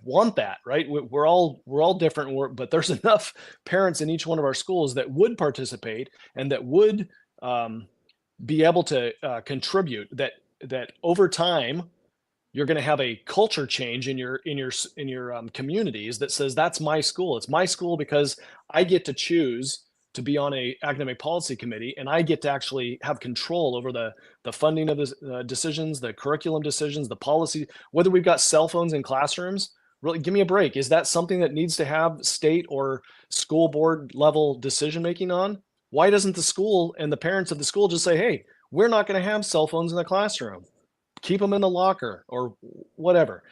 want that, right? We're all different, but there's enough parents in each one of our schools that would participate and that would be able to contribute. That over time, you're going to have a culture change in your communities that says that's my school. It's my school because I get to choose to be on a academic policy committee, and I get to actually have control over the funding of the decisions, the curriculum decisions, the policy, whether we've got cell phones in classrooms. Really, give me a break. Is that something that needs to have state or school board level decision making on? Why doesn't the school and the parents of the school just say, hey, we're not going to have cell phones in the classroom. Keep them in the locker or whatever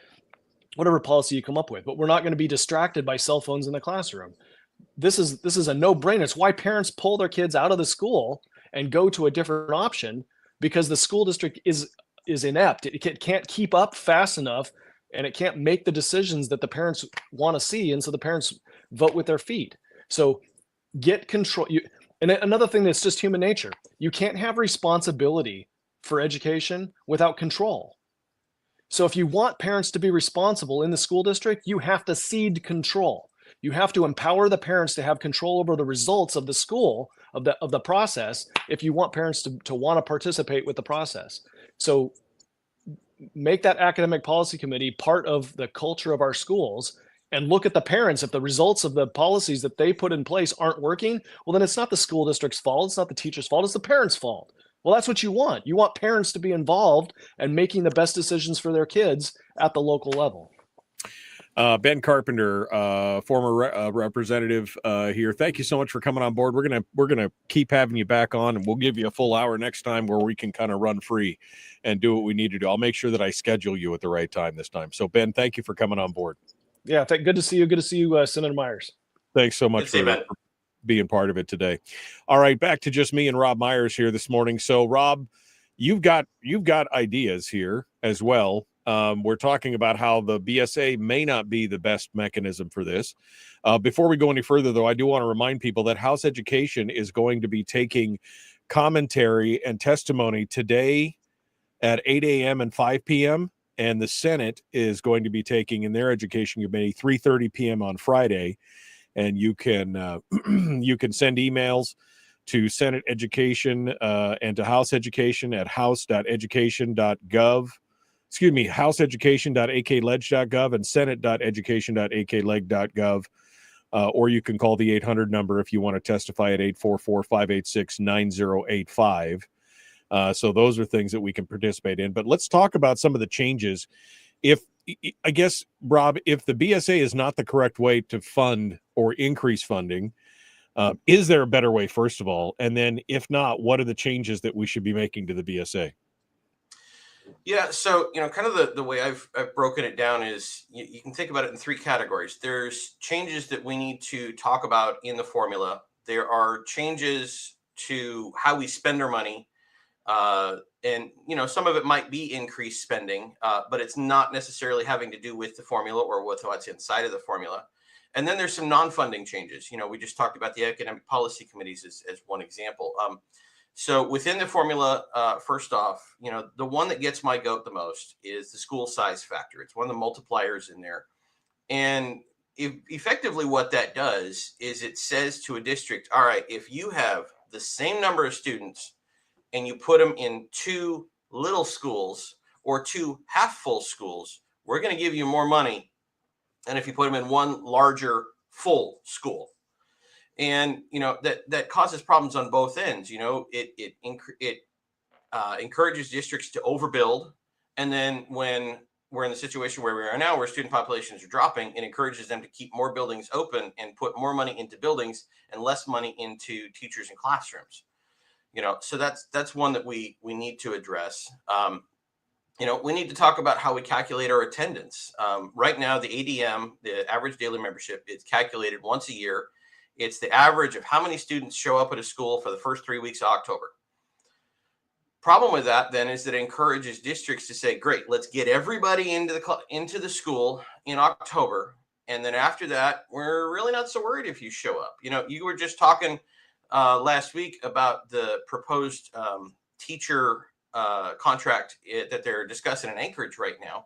policy you come up with, but we're not going to be distracted by cell phones in the classroom. This is a no-brainer. It's why parents pull their kids out of the school and go to a different option, because the school district is inept. It can't keep up fast enough, and it can't make the decisions that the parents want to see, and so the parents vote with their feet. So get control. And another thing that's just human nature, you can't have responsibility for education without control. So if you want parents to be responsible in the school district, you have to cede control. You have to empower the parents to have control over the results of the school, of the process, if you want parents to want to participate with the process. So make that academic policy committee part of the culture of our schools, and look at the parents. If the results of the policies that they put in place aren't working, well, then it's not the school district's fault. It's not the teacher's fault. It's the parents' fault. Well, that's what you want. You want parents to be involved and making the best decisions for their kids at the local level. Ben Carpenter, former representative here. Thank you so much for coming on board. We're gonna keep having you back on, and we'll give you a full hour next time where we can kind of run free and do what we need to do. I'll make sure that I schedule you at the right time this time. So Ben, thank you for coming on board. Yeah, good to see you. Good to see you, Senator Myers. Thanks so much for being part of it today. All right, back to just me and Robb Myers here this morning. So Robb, you've got ideas here as well. We're talking about how the BSA may not be the best mechanism for this. Before we go any further, though, I do want to remind people that House Education is going to be taking commentary and testimony today at 8 a.m. and 5 p.m., and the Senate is going to be taking in their Education Committee 3:30 p.m. on Friday. And you can you can send emails to Senate Education and to House Education at house.education.gov. Excuse me, houseeducation.akleg.gov and senate.education.akleg.gov. Or you can call the 800 number if you want to testify at 844-586-9085. So those are things that we can participate in. But let's talk about some of the changes. I guess, Robb, if the BSA is not the correct way to fund or increase funding, is there a better way, first of all? And then if not, what are the changes that we should be making to the BSA? Yeah, so kind of the way I've broken it down is you can think about it in three categories. There's changes that we need to talk about in the formula. There are changes to how we spend our money, and some of it might be increased spending, but it's not necessarily having to do with the formula or with what's inside of the formula. And then there's some non-funding changes. We just talked about the academic policy committees as one example. So within the formula, first off, the one that gets my goat the most is the school size factor. It's one of the multipliers in there. And effectively what that does is it says to a district, all right, if you have the same number of students and you put them in 2 little schools or 2 half full schools, we're going to give you more money than if you put them in 1 larger full school. And that causes problems on both ends. It encourages districts to overbuild, and then when we're in the situation where we are now, where student populations are dropping, it encourages them to keep more buildings open and put more money into buildings and less money into teachers and classrooms. So that's one that we need to address. We need to talk about how we calculate our attendance. Right now, the ADM, the average daily membership, is calculated once a year. It's the average of how many students show up at a school for the first 3 weeks of October. Problem with that then is that it encourages districts to say, great, let's get everybody into the school in October. And then after that, we're really not so worried if you show up. You were just talking last week about the proposed teacher contract that they're discussing in Anchorage right now.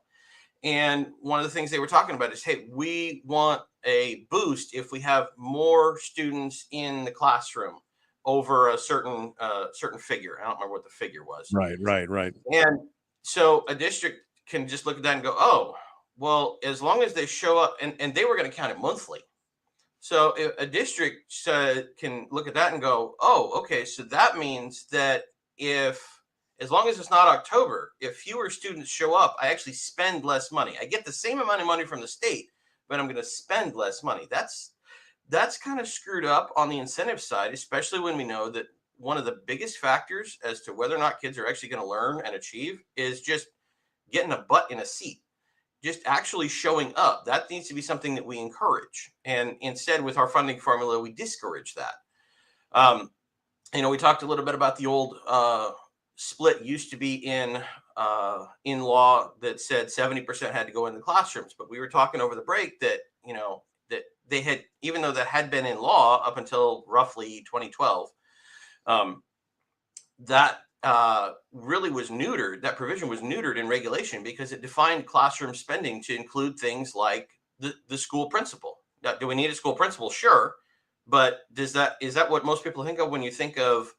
And one of the things they were talking about is, hey, we want a boost if we have more students in the classroom over a certain figure. I don't remember what the figure was. Right. And so a district can just look at that and go, oh, well, as long as they show up, and they were going to count it monthly. So a district can look at that and go, oh, okay, so that means that as long as it's not October, if fewer students show up, I actually spend less money. I get the same amount of money from the state, but I'm going to spend less money. That's kind of screwed up on the incentive side, especially when we know that one of the biggest factors as to whether or not kids are actually going to learn and achieve is just getting a butt in a seat, just actually showing up. That needs to be something that we encourage. And instead, with our funding formula, we discourage that. We talked a little bit about the old split used to be in law that said 70% had to go in the classrooms. But we were talking over the break that, that they had, even though that had been in law up until roughly 2012, that really was neutered. That provision was neutered in regulation because it defined classroom spending to include things like the school principal. Now, do we need a school principal? Sure. But is that what most people think of when you think of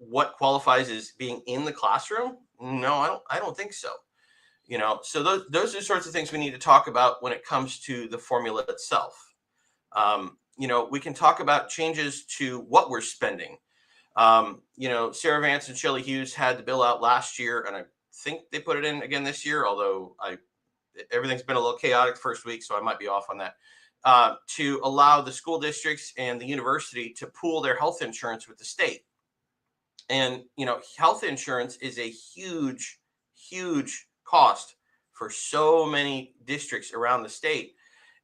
what qualifies as being in the classroom? No, I don't think so. So those are sorts of things we need to talk about when it comes to the formula itself. We can talk about changes to what we're spending. Sarah Vance and Shelley Hughes had the bill out last year, and I think they put it in again this year, although everything's been a little chaotic the first week, so I might be off on that, to allow the school districts and the university to pool their health insurance with the state. And, health insurance is a huge, huge cost for so many districts around the state.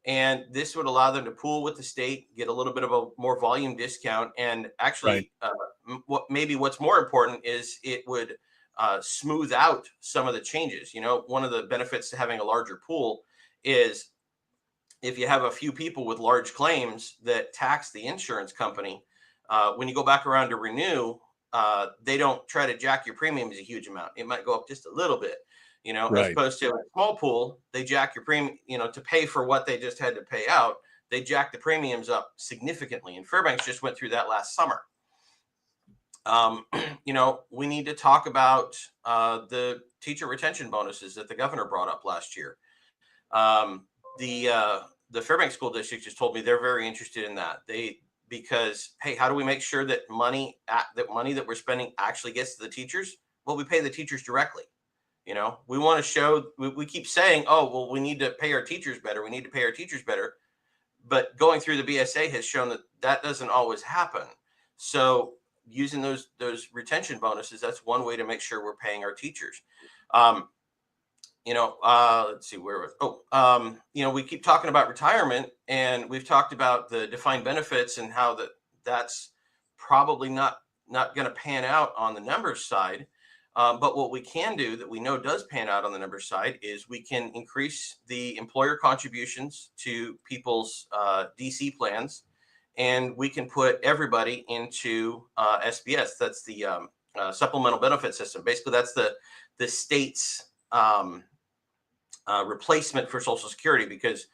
And this would allow them to pool with the state, get a little bit of a more volume discount. And actually, what's more important is it would smooth out some of the changes. One of the benefits to having a larger pool is if you have a few people with large claims that tax the insurance company, when you go back around to renew, they don't try to jack your premiums a huge amount. It might go up just a little bit, as opposed to a small pool, they jack your premium, to pay for what they just had to pay out. They jack the premiums up significantly. And Fairbanks just went through that last summer. We need to talk about the teacher retention bonuses that the governor brought up last year. The Fairbanks School District just told me they're very interested in that. Because, hey, how do we make sure that money that we're spending actually gets to the teachers? Well, we pay the teachers directly. We want to show, we keep saying, oh, well, we need to pay our teachers better. We need to pay our teachers better. But going through the BSA has shown that doesn't always happen. So using those retention bonuses, that's one way to make sure we're paying our teachers. Let's see, where was, we keep talking about retirement, and we've talked about the defined benefits and how that's probably not going to pan out on the numbers side. But what we can do that we know does pan out on the numbers side is we can increase the employer contributions to people's DC plans and we can put everybody into SBS. That's the supplemental benefit system. Basically, that's the state's replacement for Social Security, because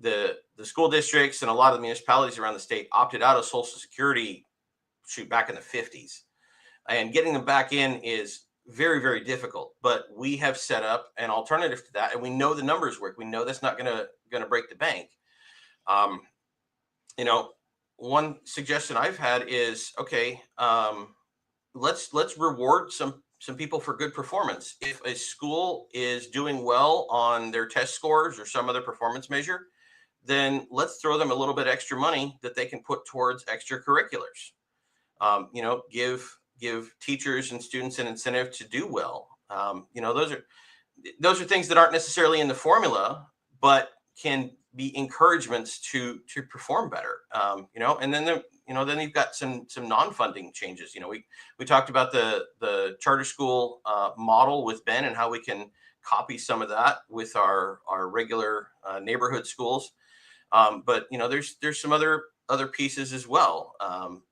the school districts and a lot of the municipalities around the state opted out of Social Security back in the 50s, and getting them back in is very, very difficult. But we have set up an alternative to that, and we know the numbers work. We know that's not going to break the bank. You know, one suggestion I've had is, okay, let's reward some people for good performance. If a school is doing well on their test scores or some other performance measure, then let's throw them a little bit extra money that they can put towards extracurriculars. You know, give teachers and students an incentive to do well. You know, those are things that aren't necessarily in the formula, but can be encouragements to perform better. You know, and then then you've got some non-funding changes. You know, we talked about the charter school model with Ben, and how we can copy some of that with our regular neighborhood schools. But you know, there's some other pieces as well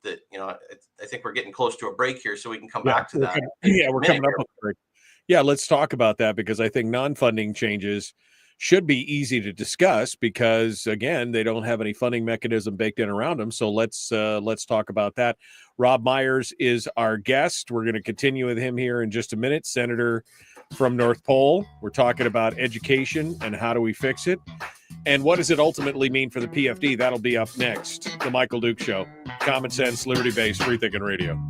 that, you know, I think we're getting close to a break here, so we can come back to that. We're coming up on the break. Yeah, let's talk about that, because I think non-funding changes should be easy to discuss, because again, they don't have any funding mechanism baked in around them. So let's talk about that. Robb Myers is our guest. We're going to continue with him here in just a minute. Senator from North Pole. We're talking about education and how do we fix it, and what does it ultimately mean for the PFD? That'll be up next. The Michael Duke Show. Common sense, liberty-based, free thinking radio.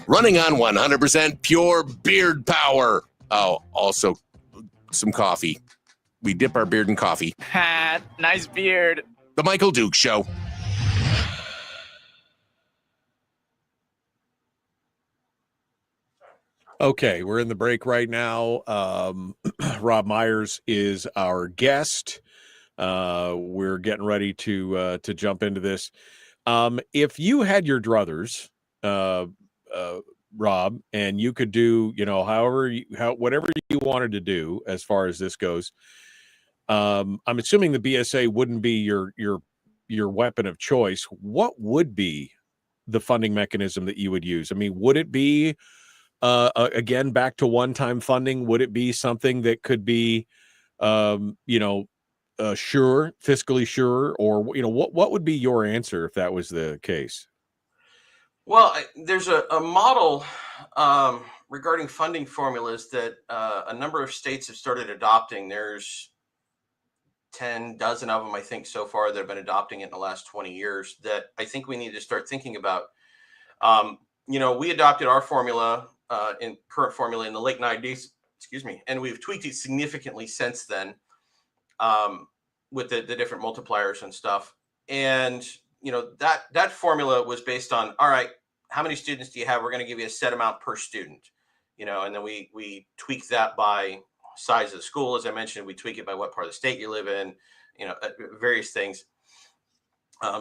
Running on 100% pure beard power. Oh, also some coffee. We dip our beard in coffee. Ha, nice beard. The Michael Duke Show. Okay, we're in the break right now. Robb Myers is our guest. We're getting ready to jump into this. If you had your druthers, Robb, and you could do, you know, whatever you wanted to do as far as this goes, I'm assuming the BSA wouldn't be your weapon of choice. What would be the funding mechanism that you would use? I mean, would it be again back to one-time funding? Would it be something that could be sure, fiscally sure, or you know, what would be your answer if that was the case? Well, there's a model regarding funding formulas that a number of states have started adopting. There's 10 dozen of them, I think, so far that have been adopting it in the last 20 years that I think we need to start thinking about. You know, we adopted our formula current formula in the late 90s, and we've tweaked it significantly since then with the different multipliers and stuff. And, you know, that formula was based on, all right, how many students do you have? We're going to give you a set amount per student, you know, and then we tweak that by size of the school. As I mentioned, we tweak it by what part of the state you live in, you know, various things.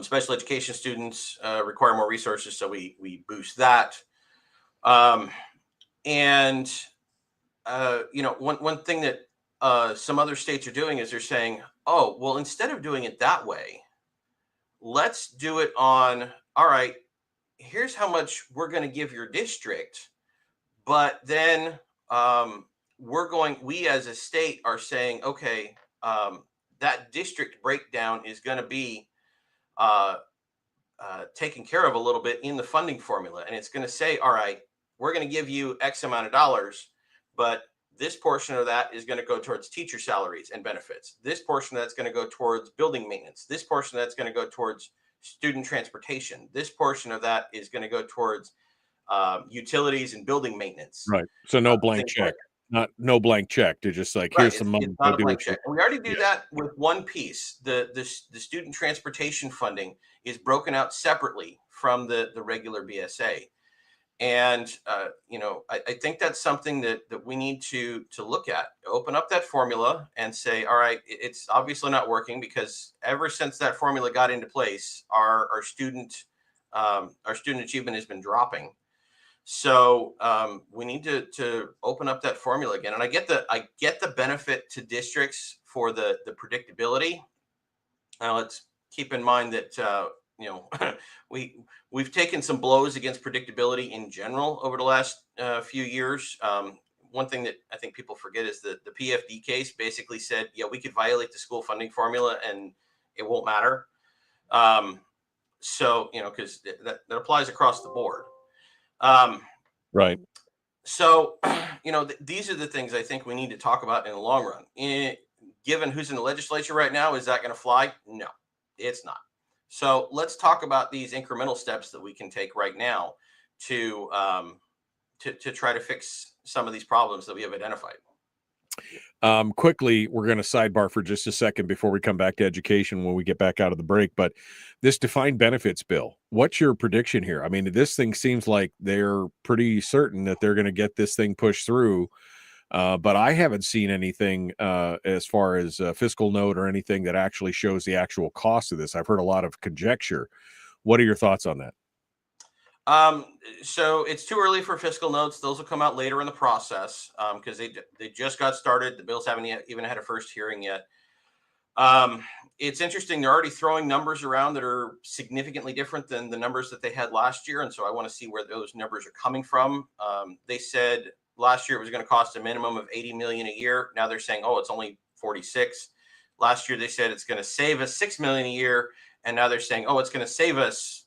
Special education students require more resources, so we boost that. And you know, one thing that some other states are doing is they're saying, oh, well, instead of doing it that way, let's do it on, all right, here's how much we're going to give your district, but then we as a state are saying, okay, that district breakdown is going to be taken care of a little bit in the funding formula. And it's going to say, all right, we're going to give you X amount of dollars, but this portion of that is going to go towards teacher salaries and benefits. This portion of that's going to go towards building maintenance. This portion of that's going to go towards student transportation. This portion of that is going to go towards utilities and building maintenance. Right. So no blank check. No blank check. They're just like, here's some money. It's not a blank check. And we already do that with one piece. The student transportation funding is broken out separately from the regular BSA. And, you know, I think that's something that we need to look at. Open up that formula and say, all right, it's obviously not working, because ever since that formula got into place, our student our student achievement has been dropping. So we need to open up that formula again. And I get the benefit to districts for the predictability. Now let's keep in mind that we've taken some blows against predictability in general over the last few years. One thing that I think people forget is that the PFD case basically said, yeah, we could violate the school funding formula and it won't matter. So, because that applies across the board. Right. So, these are the things I think we need to talk about in the long run. Given who's in the legislature right now, is that going to fly? No, it's not. So let's talk about these incremental steps that we can take right now to try to fix some of these problems that we have identified. Quickly, we're going to sidebar for just a second before we come back to education when we get back out of the break. But this defined benefits bill, what's your prediction here? I mean, this thing seems like they're pretty certain that they're going to get this thing pushed through. But I haven't seen anything as far as a fiscal note or anything that actually shows the actual cost of this. I've heard a lot of conjecture. What are your thoughts on that? So it's too early for fiscal notes. Those will come out later in the process because they just got started. The bills haven't even had a first hearing yet. It's interesting. They're already throwing numbers around that are significantly different than the numbers that they had last year. And so I want to see where those numbers are coming from. They said last year it was going to cost a minimum of $80 million a year. Now they're saying, oh, it's only 46. Last year they said it's going to save us $6 million a year. And now they're saying, oh, it's going to save us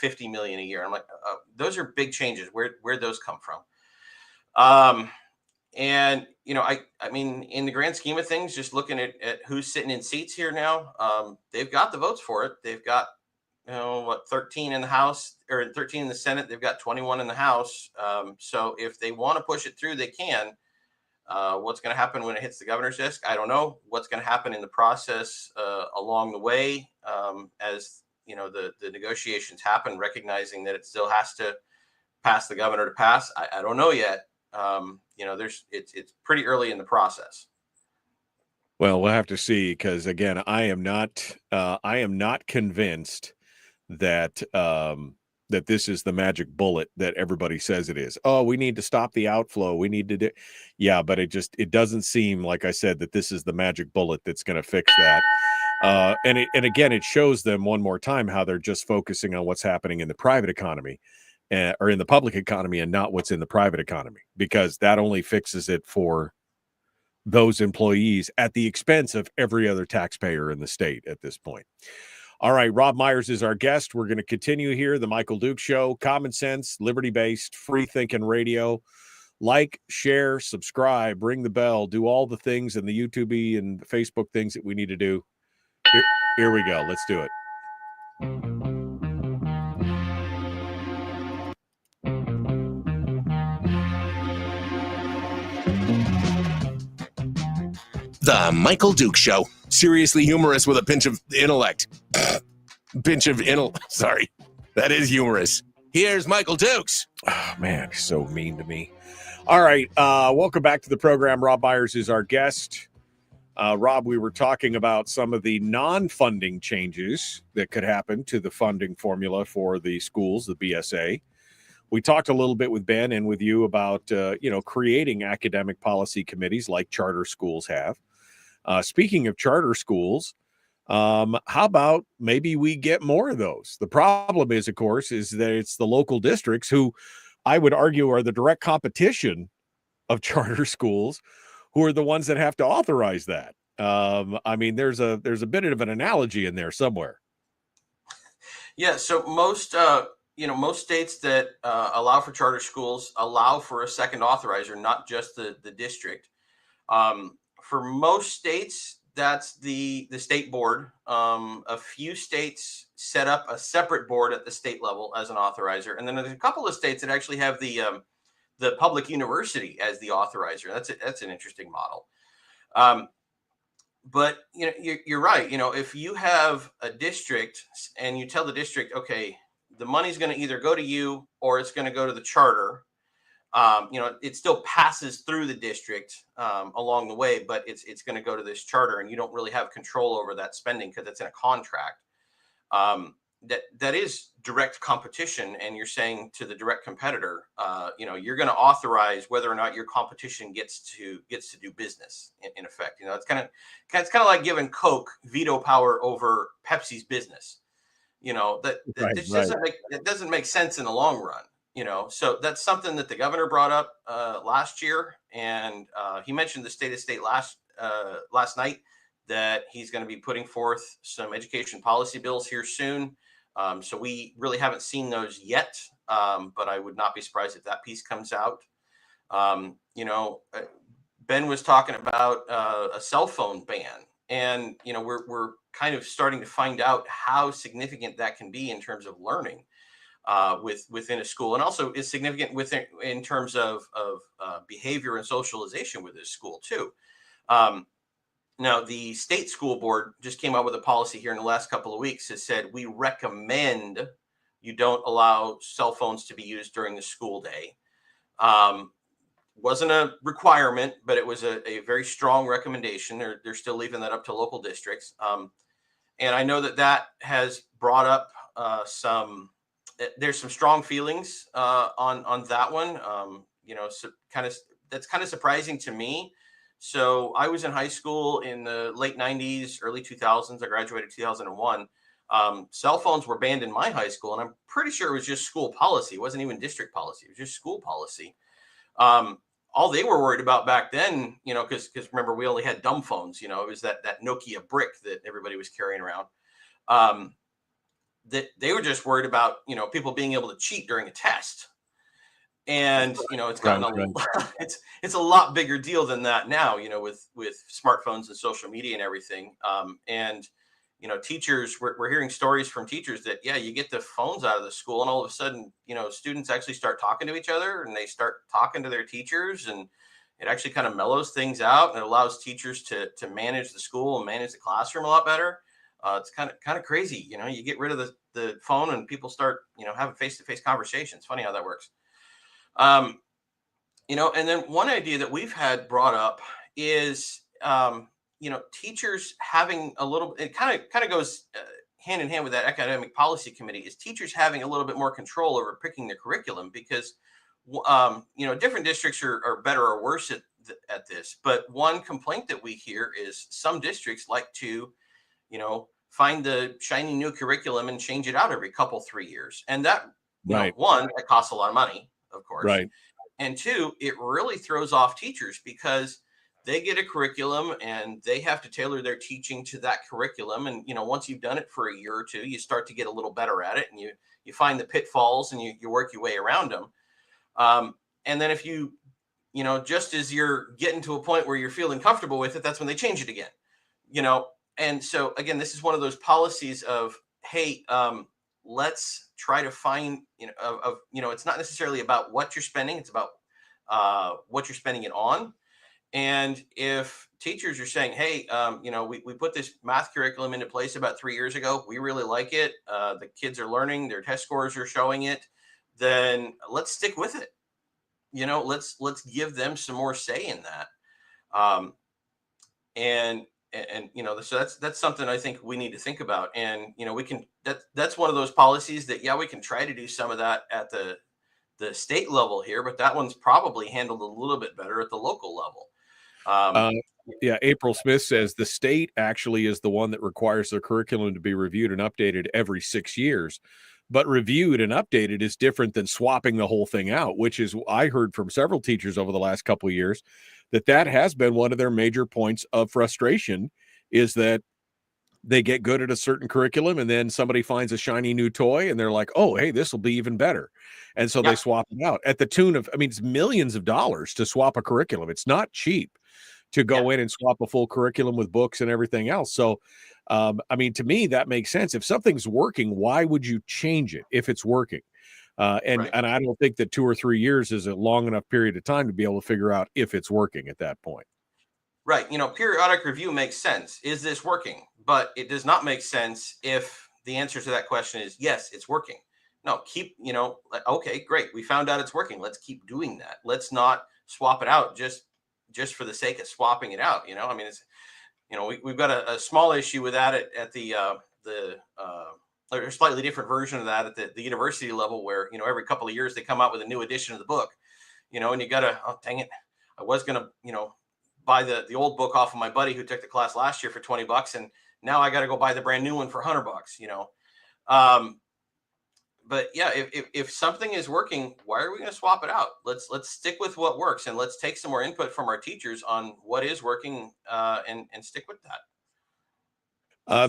$50 million a year. I'm like, those are big changes. Where'd those come from? And I mean, in the grand scheme of things, just looking at who's sitting in seats here now, they've got the votes for it. They've got 13 in the House or 13 in the Senate. They've got 21 in the House. So if they want to push it through, they can. What's going to happen when it hits the governor's desk? I don't know. What's going to happen in the process along the way as the negotiations happen, recognizing that it still has to pass the governor to pass. I don't know yet. It's pretty early in the process. Well, we'll have to see because again, I am not convinced that that this is the magic bullet that everybody says it is. Oh, we need to stop the outflow. We need to do, yeah, but it doesn't seem like I said that this is the magic bullet that's going to fix that. And again, it shows them one more time how they're just focusing on what's happening in the private economy or in the public economy and not what's in the private economy, because that only fixes it for those employees at the expense of every other taxpayer in the state at this point. All right, Robb Myers is our guest. We're going to continue here, The Michael Duke Show, common sense, liberty-based, free-thinking radio. Like, share, subscribe, ring the bell, do all the things and the YouTube and Facebook things that we need to do. Here we go. Let's do it. The Michael Duke Show. Seriously humorous with a pinch of intellect. Sorry. That is humorous. Here's Michael Dukes. Oh, man, he's so mean to me. All right. Welcome back to the program. Robb Myers is our guest. Robb, we were talking about some of the non-funding changes that could happen to the funding formula for the schools, the BSA. We talked a little bit with Ben and with you about, creating academic policy committees like charter schools have. Speaking of charter schools, how about maybe we get more of those? The problem is, of course, is that it's the local districts who I would argue are the direct competition of charter schools who are the ones that have to authorize that. I mean, there's a bit of an analogy in there somewhere. Yeah. So most states that allow for charter schools allow for a second authorizer, not just the district. For most states, that's the state board. A few states set up a separate board at the state level as an authorizer. And then there's a couple of states that actually have the public university as the authorizer. That's an interesting model. But you're right. If you have a district and you tell the district, okay, the money's going to either go to you or it's going to go to the charter. It still passes through the district along the way, but it's going to go to this charter, and you don't really have control over that spending because it's in a contract. That is direct competition, and you're saying to the direct competitor, you're going to authorize whether or not your competition gets to do business. In effect, it's kind of like giving Coke veto power over Pepsi's business. It doesn't make sense in the long run. So that's something that the governor brought up last year, and he mentioned the state of state last night, that he's going to be putting forth some education policy bills here soon. So we really haven't seen those yet, but I would not be surprised if that piece comes out. Ben was talking about a cell phone ban, and we're kind of starting to find out how significant that can be in terms of learning within a school, and also is significant in terms of behavior and socialization with this school too. Now, the state school board just came out with a policy here in the last couple of weeks that said we recommend you don't allow cell phones to be used during the school day. Wasn't a requirement, but it was a very strong recommendation. They're still leaving that up to local districts. And I know that has brought up there's some strong feelings on that one. So that's kind of surprising to me. So I was in high school in the late 90s, early 2000s. I graduated 2001. Cell phones were banned in my high school, and I'm pretty sure it was just school policy. It wasn't even district policy. It was just school policy. All they were worried about back then, because remember, we only had dumb phones. It was that Nokia brick that everybody was carrying around. That they were just worried about, people being able to cheat during a test. And it's gotten it's a lot bigger deal than that now, with smartphones and social media and everything. And teachers, we're hearing stories from teachers that you get the phones out of the school, and all of a sudden students actually start talking to each other, and they start talking to their teachers, and it actually kind of mellows things out, and it allows teachers to manage the school and manage the classroom a lot better. It's kind of crazy. You get rid of the phone, and people start having face-to-face conversations. Funny how that works. And then one idea that we've had brought up is, teachers having a little, it kind of goes hand in hand with that academic policy committee, is teachers having a little bit more control over picking their curriculum, because, different districts are better or worse at this. But one complaint that we hear is some districts like to, find the shiny new curriculum and change it out every 3 years. And that, one, it costs a lot of money, of course. Right. And two, it really throws off teachers, because they get a curriculum and they have to tailor their teaching to that curriculum. And, once you've done it for a year or two, you start to get a little better at it, and you find the pitfalls, and you work your way around them. And then if just as you're getting to a point where you're feeling comfortable with it, that's when they change it again, And so, again, this is one of those policies of, hey, let's try to find, it's not necessarily about what you're spending. It's about what you're spending it on. And if teachers are saying, hey, we put this math curriculum into place about 3 years ago, we really like it, the kids are learning, their test scores are showing it, then let's stick with it. Let's give them some more say in that. So that's something I think we need to think about. And, that's one of those policies that, we can try to do some of that at the state level here, but that one's probably handled a little bit better at the local level. April Smith says the state actually is the one that requires their curriculum to be reviewed and updated every 6 years. But reviewed and updated is different than swapping the whole thing out, which is, I heard from several teachers over the last couple of years that has been one of their major points of frustration, is that they get good at a certain curriculum, and then somebody finds a shiny new toy, and they're like, oh, hey, this will be even better. And so they swap it out at the tune of, it's millions of dollars to swap a curriculum. It's not cheap to go in and swap a full curriculum with books and everything else. So, to me, that makes sense. If something's working, why would you change it if it's working? And I don't think that 2 or 3 years is a long enough period of time to be able to figure out if it's working at that point. Right. Periodic review makes sense. Is this working? But it does not make sense if the answer to that question is, yes, it's working. No, okay, great. We found out it's working. Let's keep doing that. Let's not swap it out just for the sake of swapping it out. It's, we've got a small issue with that at the a slightly different version of that at the university level, where every couple of years they come out with a new edition of the book, and you gotta, oh dang it, I was gonna buy the old book off of my buddy who took the class last year for $20, and now I got to go buy the brand new one for $100. But yeah, if something is working, why are we going to swap it out? Let's stick with what works, and let's take some more input from our teachers on what is working, and stick with that.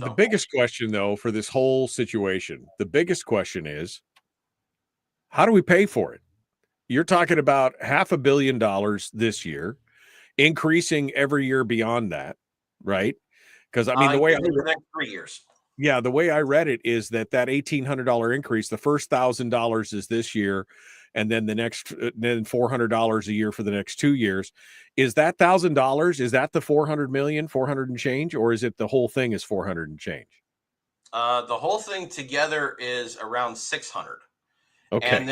The biggest question, though, for this whole situation, the biggest question is, how do we pay for it? You're talking about $500 million this year, increasing every year beyond that, right? Because I mean, the way the next 3 years. Yeah, the way I read it is that $1,800 increase, the first $1,000 is this year, and then then $400 a year for the next 2 years. Is that $1,000? Is that the 400 million, 400 and change, or is it the whole thing is 400 and change? The whole thing together is around 600. Okay,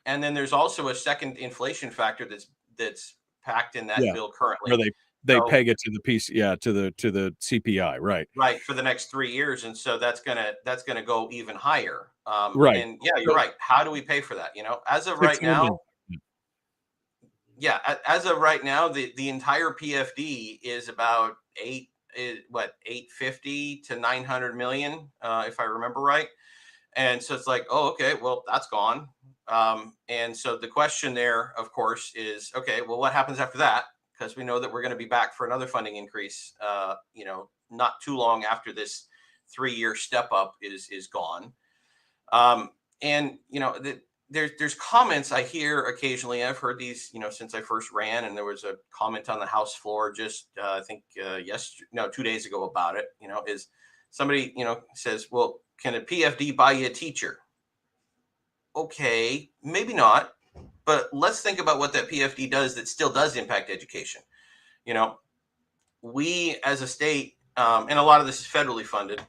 and then there's also a second inflation factor that's packed in that bill currently. Where they peg it to the piece, to the CPI, right? Right, for the next 3 years, and so that's gonna go even higher. Right. And yeah, you're right. How do we pay for that? As of right now, as of right now, the entire PFD is about 850 to 900 million, if I remember right. And so it's like, oh, okay, well, that's gone. And so the question there, of course, is, okay, well, what happens after that? Because we know that we're going to be back for another funding increase, not too long after this 3-year step up is gone. And there's comments I hear occasionally. I've heard these, since I first ran, and there was a comment on the House floor just I think 2 days ago about it. Is somebody says, well, can a PFD buy you a teacher? Okay, maybe not. But let's think about what that PFD does that still does impact education. We as a state, and a lot of this is federally funded,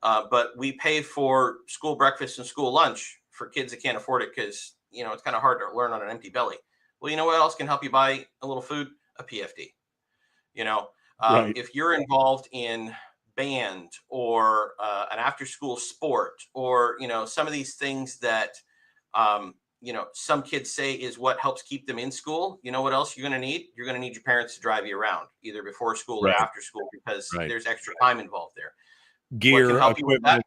but we pay for school breakfast and school lunch for kids that can't afford it because, it's kind of hard to learn on an empty belly. Well, you know what else can help you buy a little food? A PFD. Right. If you're involved in band or an after school sport, or, some of these things that, some kids say is what helps keep them in school. You know what else you're going to need? You're going to need your parents to drive you around either before school or after school, because there's extra time involved there. Gear, equipment,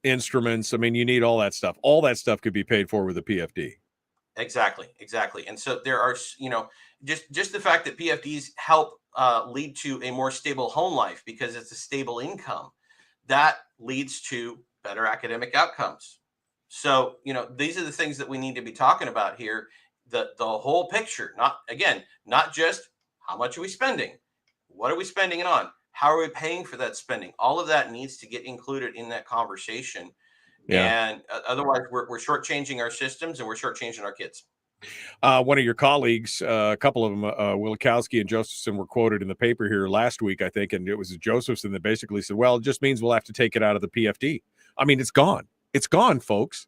instruments. I mean, you need all that stuff. All that stuff could be paid for with a PFD. Exactly. And so there are, just the fact that PFDs help lead to a more stable home life because it's a stable income that leads to better academic outcomes. So, these are the things that we need to be talking about here. The whole picture, not just how much are we spending? What are we spending it on? How are we paying for that spending? All of that needs to get included in that conversation. Yeah. And otherwise we're shortchanging our systems and we're shortchanging our kids. One of your colleagues, a couple of them, Wilikowski and Josephson, were quoted in the paper here last week, I think, and it was Josephson that basically said, well, it just means we'll have to take it out of the PFD. I mean, it's gone. It's gone, folks.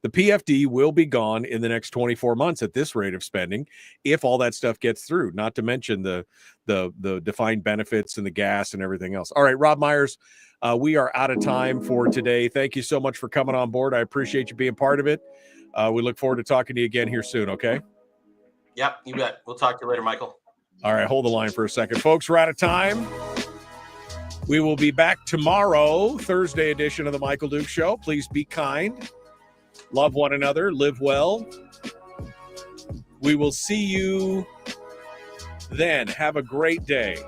The PFD will be gone in the next 24 months at this rate of spending, if all that stuff gets through, not to mention the defined benefits and the gas and everything else. All right, Robb Myers, we are out of time for today. Thank you so much for coming on board. I appreciate you being part of it. We look forward to talking to you again here soon, okay? Yep, you bet. We'll talk to you later, Michael. All right, hold the line for a second. Folks, we're out of time. We will be back tomorrow, Thursday edition of the Michael Duke Show. Please be kind. Love one another. Live well. We will see you then. Have a great day.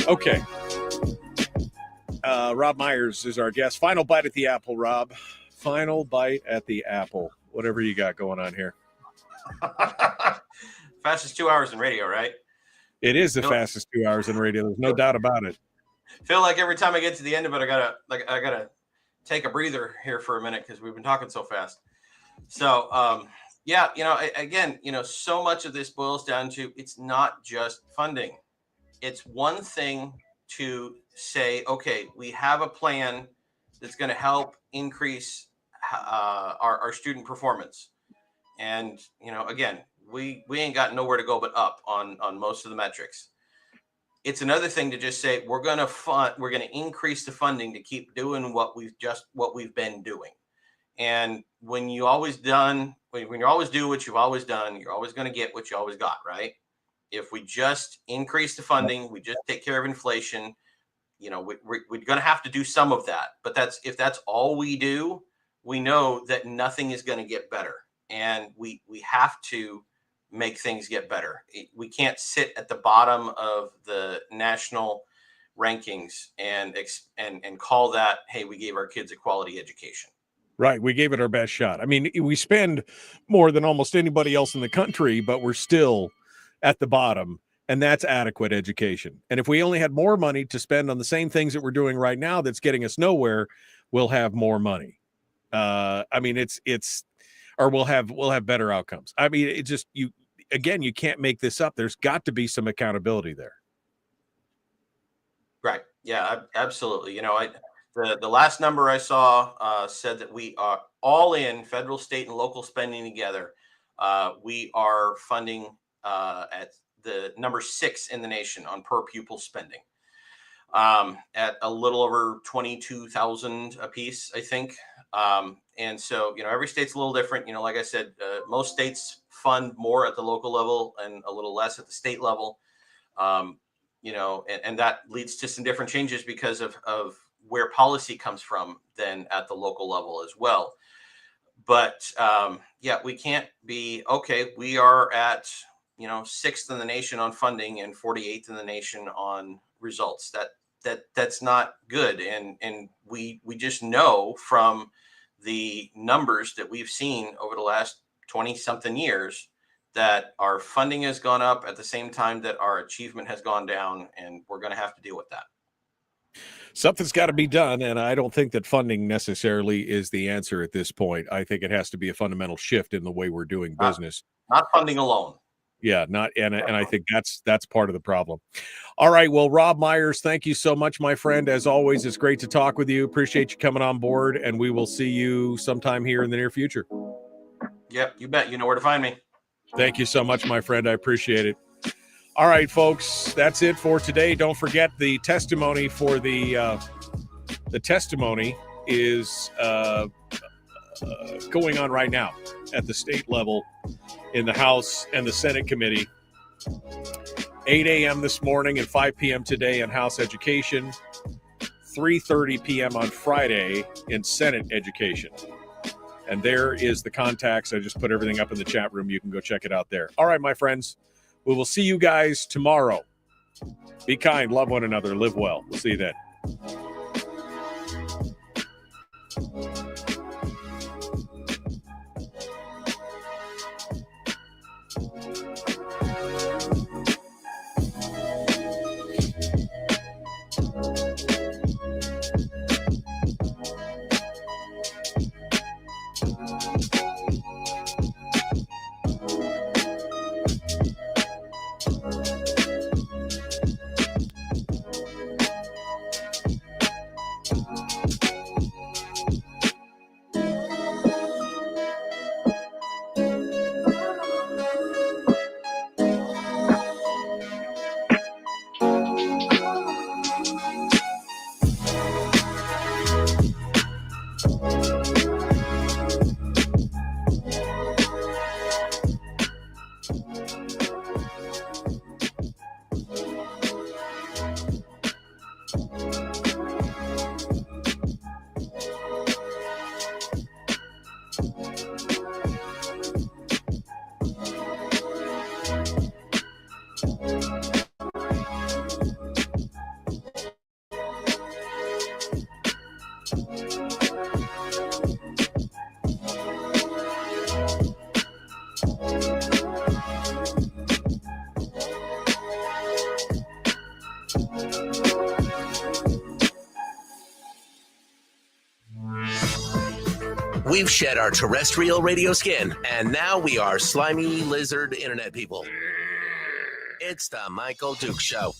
Okay. Robb Myers is our guest. Final bite at the apple, Robb. Final bite at the apple. Whatever you got going on here. Fastest 2 hours in radio, right? It is the fastest 2 hours in radio. There's no doubt about it. Feel like every time I get to the end of it, I gotta take a breather here for a minute because we've been talking so fast. So again, so much of this boils down to it's not just funding. It's one thing to say, okay, we have a plan that's going to help increase our student performance. And, again, we ain't got nowhere to go but up on most of the metrics. It's another thing to just say we're going to increase the funding to keep doing what we've been doing. And when you always do what you've always done, you're always going to get what you always got, right? If we just increase the funding, we just take care of inflation, we're going to have to do some of that. But if that's all we do, we know that nothing is going to get better. And we have to make things get better. We can't sit at the bottom of the national rankings and call that, hey, we gave our kids a quality education. Right. We gave it our best shot. I mean, we spend more than almost anybody else in the country, but we're still at the bottom, and that's adequate education. And if we only had more money to spend on the same things that we're doing right now that's getting us nowhere, we'll have more money. I mean, or we'll have better outcomes. I mean, it just, you can't make this up. There's got to be some accountability there. Right. Yeah, absolutely. The last number I saw said that we are all in federal, state, and local spending together. We are funding at the number 6 in the nation on per pupil spending, at a little over $22,000 a piece, I think. And so, every state's a little different. Like I said, most states fund more at the local level and a little less at the state level. And that leads to some different changes because of where policy comes from than at the local level as well. But we can't be, okay, we are at, 6th in the nation on funding and 48th in the nation on results. That's not good. And we just know from the numbers that we've seen over the last 20 something years that our funding has gone up at the same time that our achievement has gone down, and we're going to have to deal with that. Something's got to be done, and I don't think that funding necessarily is the answer at this point. I think it has to be a fundamental shift in the way we're doing business. Not funding alone. Yeah, and I think that's part of the problem. All right, well, Robb Myers, thank you so much, my friend. As always, it's great to talk with you. Appreciate you coming on board, and we will see you sometime here in the near future. Yep, you bet. You know where to find me. Thank you so much, my friend. I appreciate it. All right, folks, that's it for today. Don't forget the testimony for the testimony is going on right now at the state level in the House and the Senate committee. 8 a.m. this morning and 5 p.m. today in House Education, 3:30 p.m. on Friday in Senate Education. And there is the contacts. I just put everything up in the chat room. You can go check it out there. All right, my friends. We will see you guys tomorrow. Be kind, love one another, live well. We'll see you then. We've shed our terrestrial radio skin, and now we are slimy lizard internet people. It's the Michael Duke Show.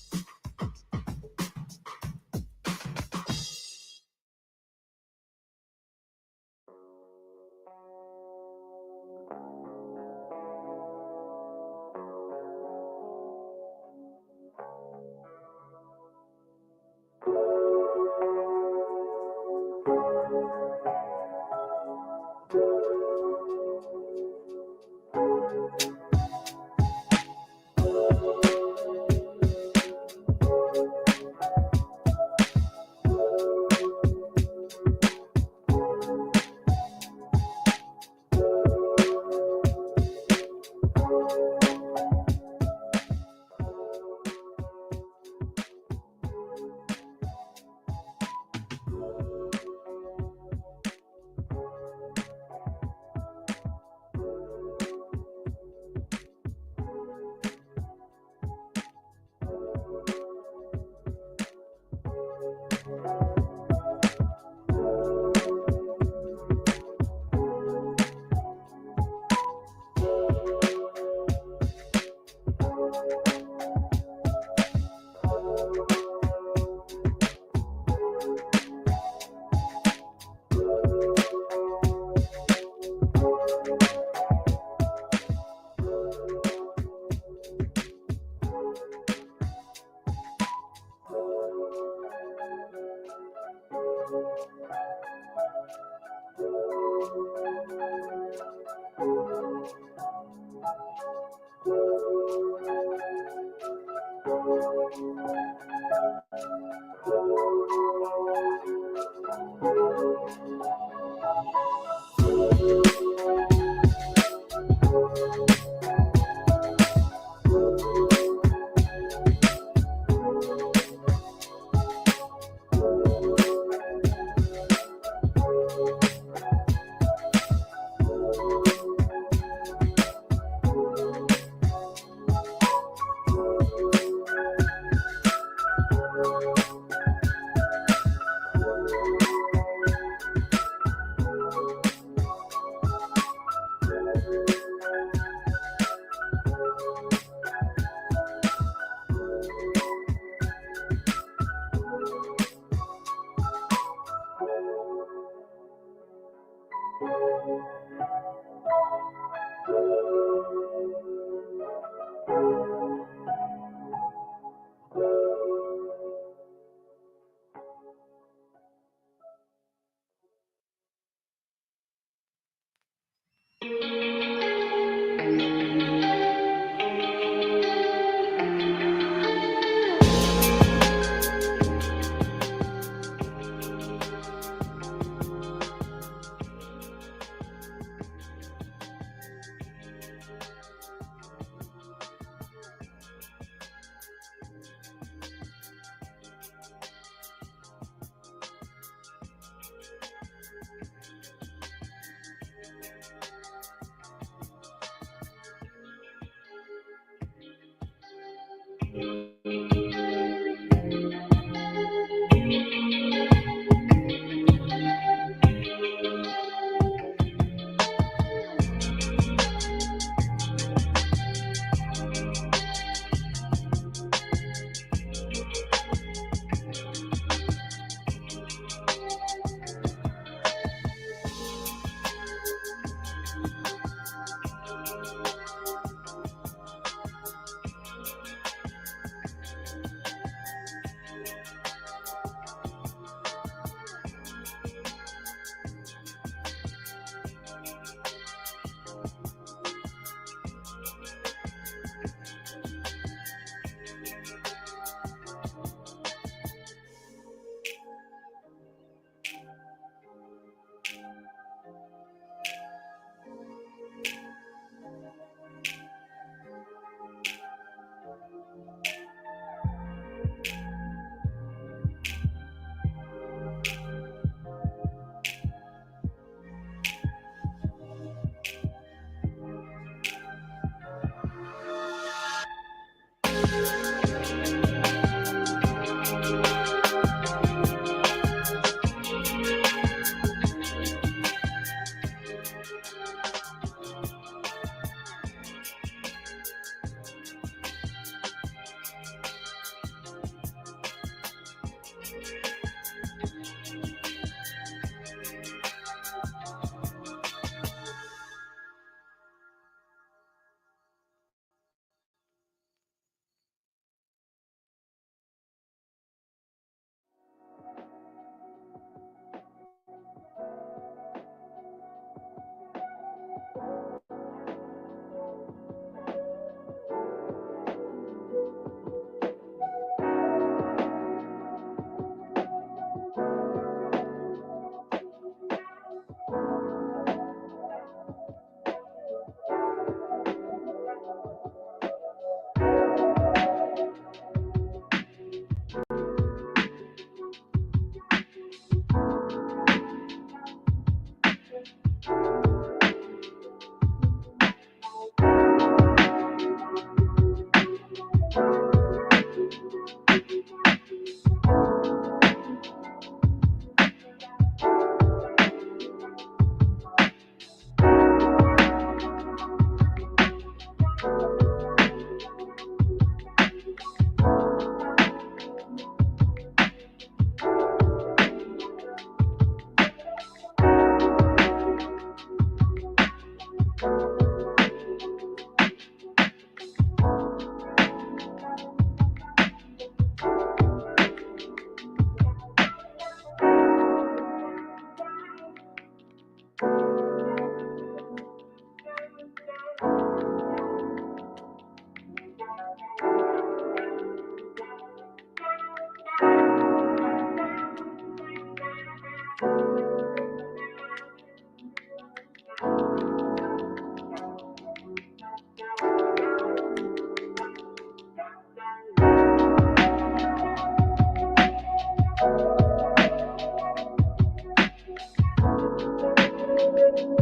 you.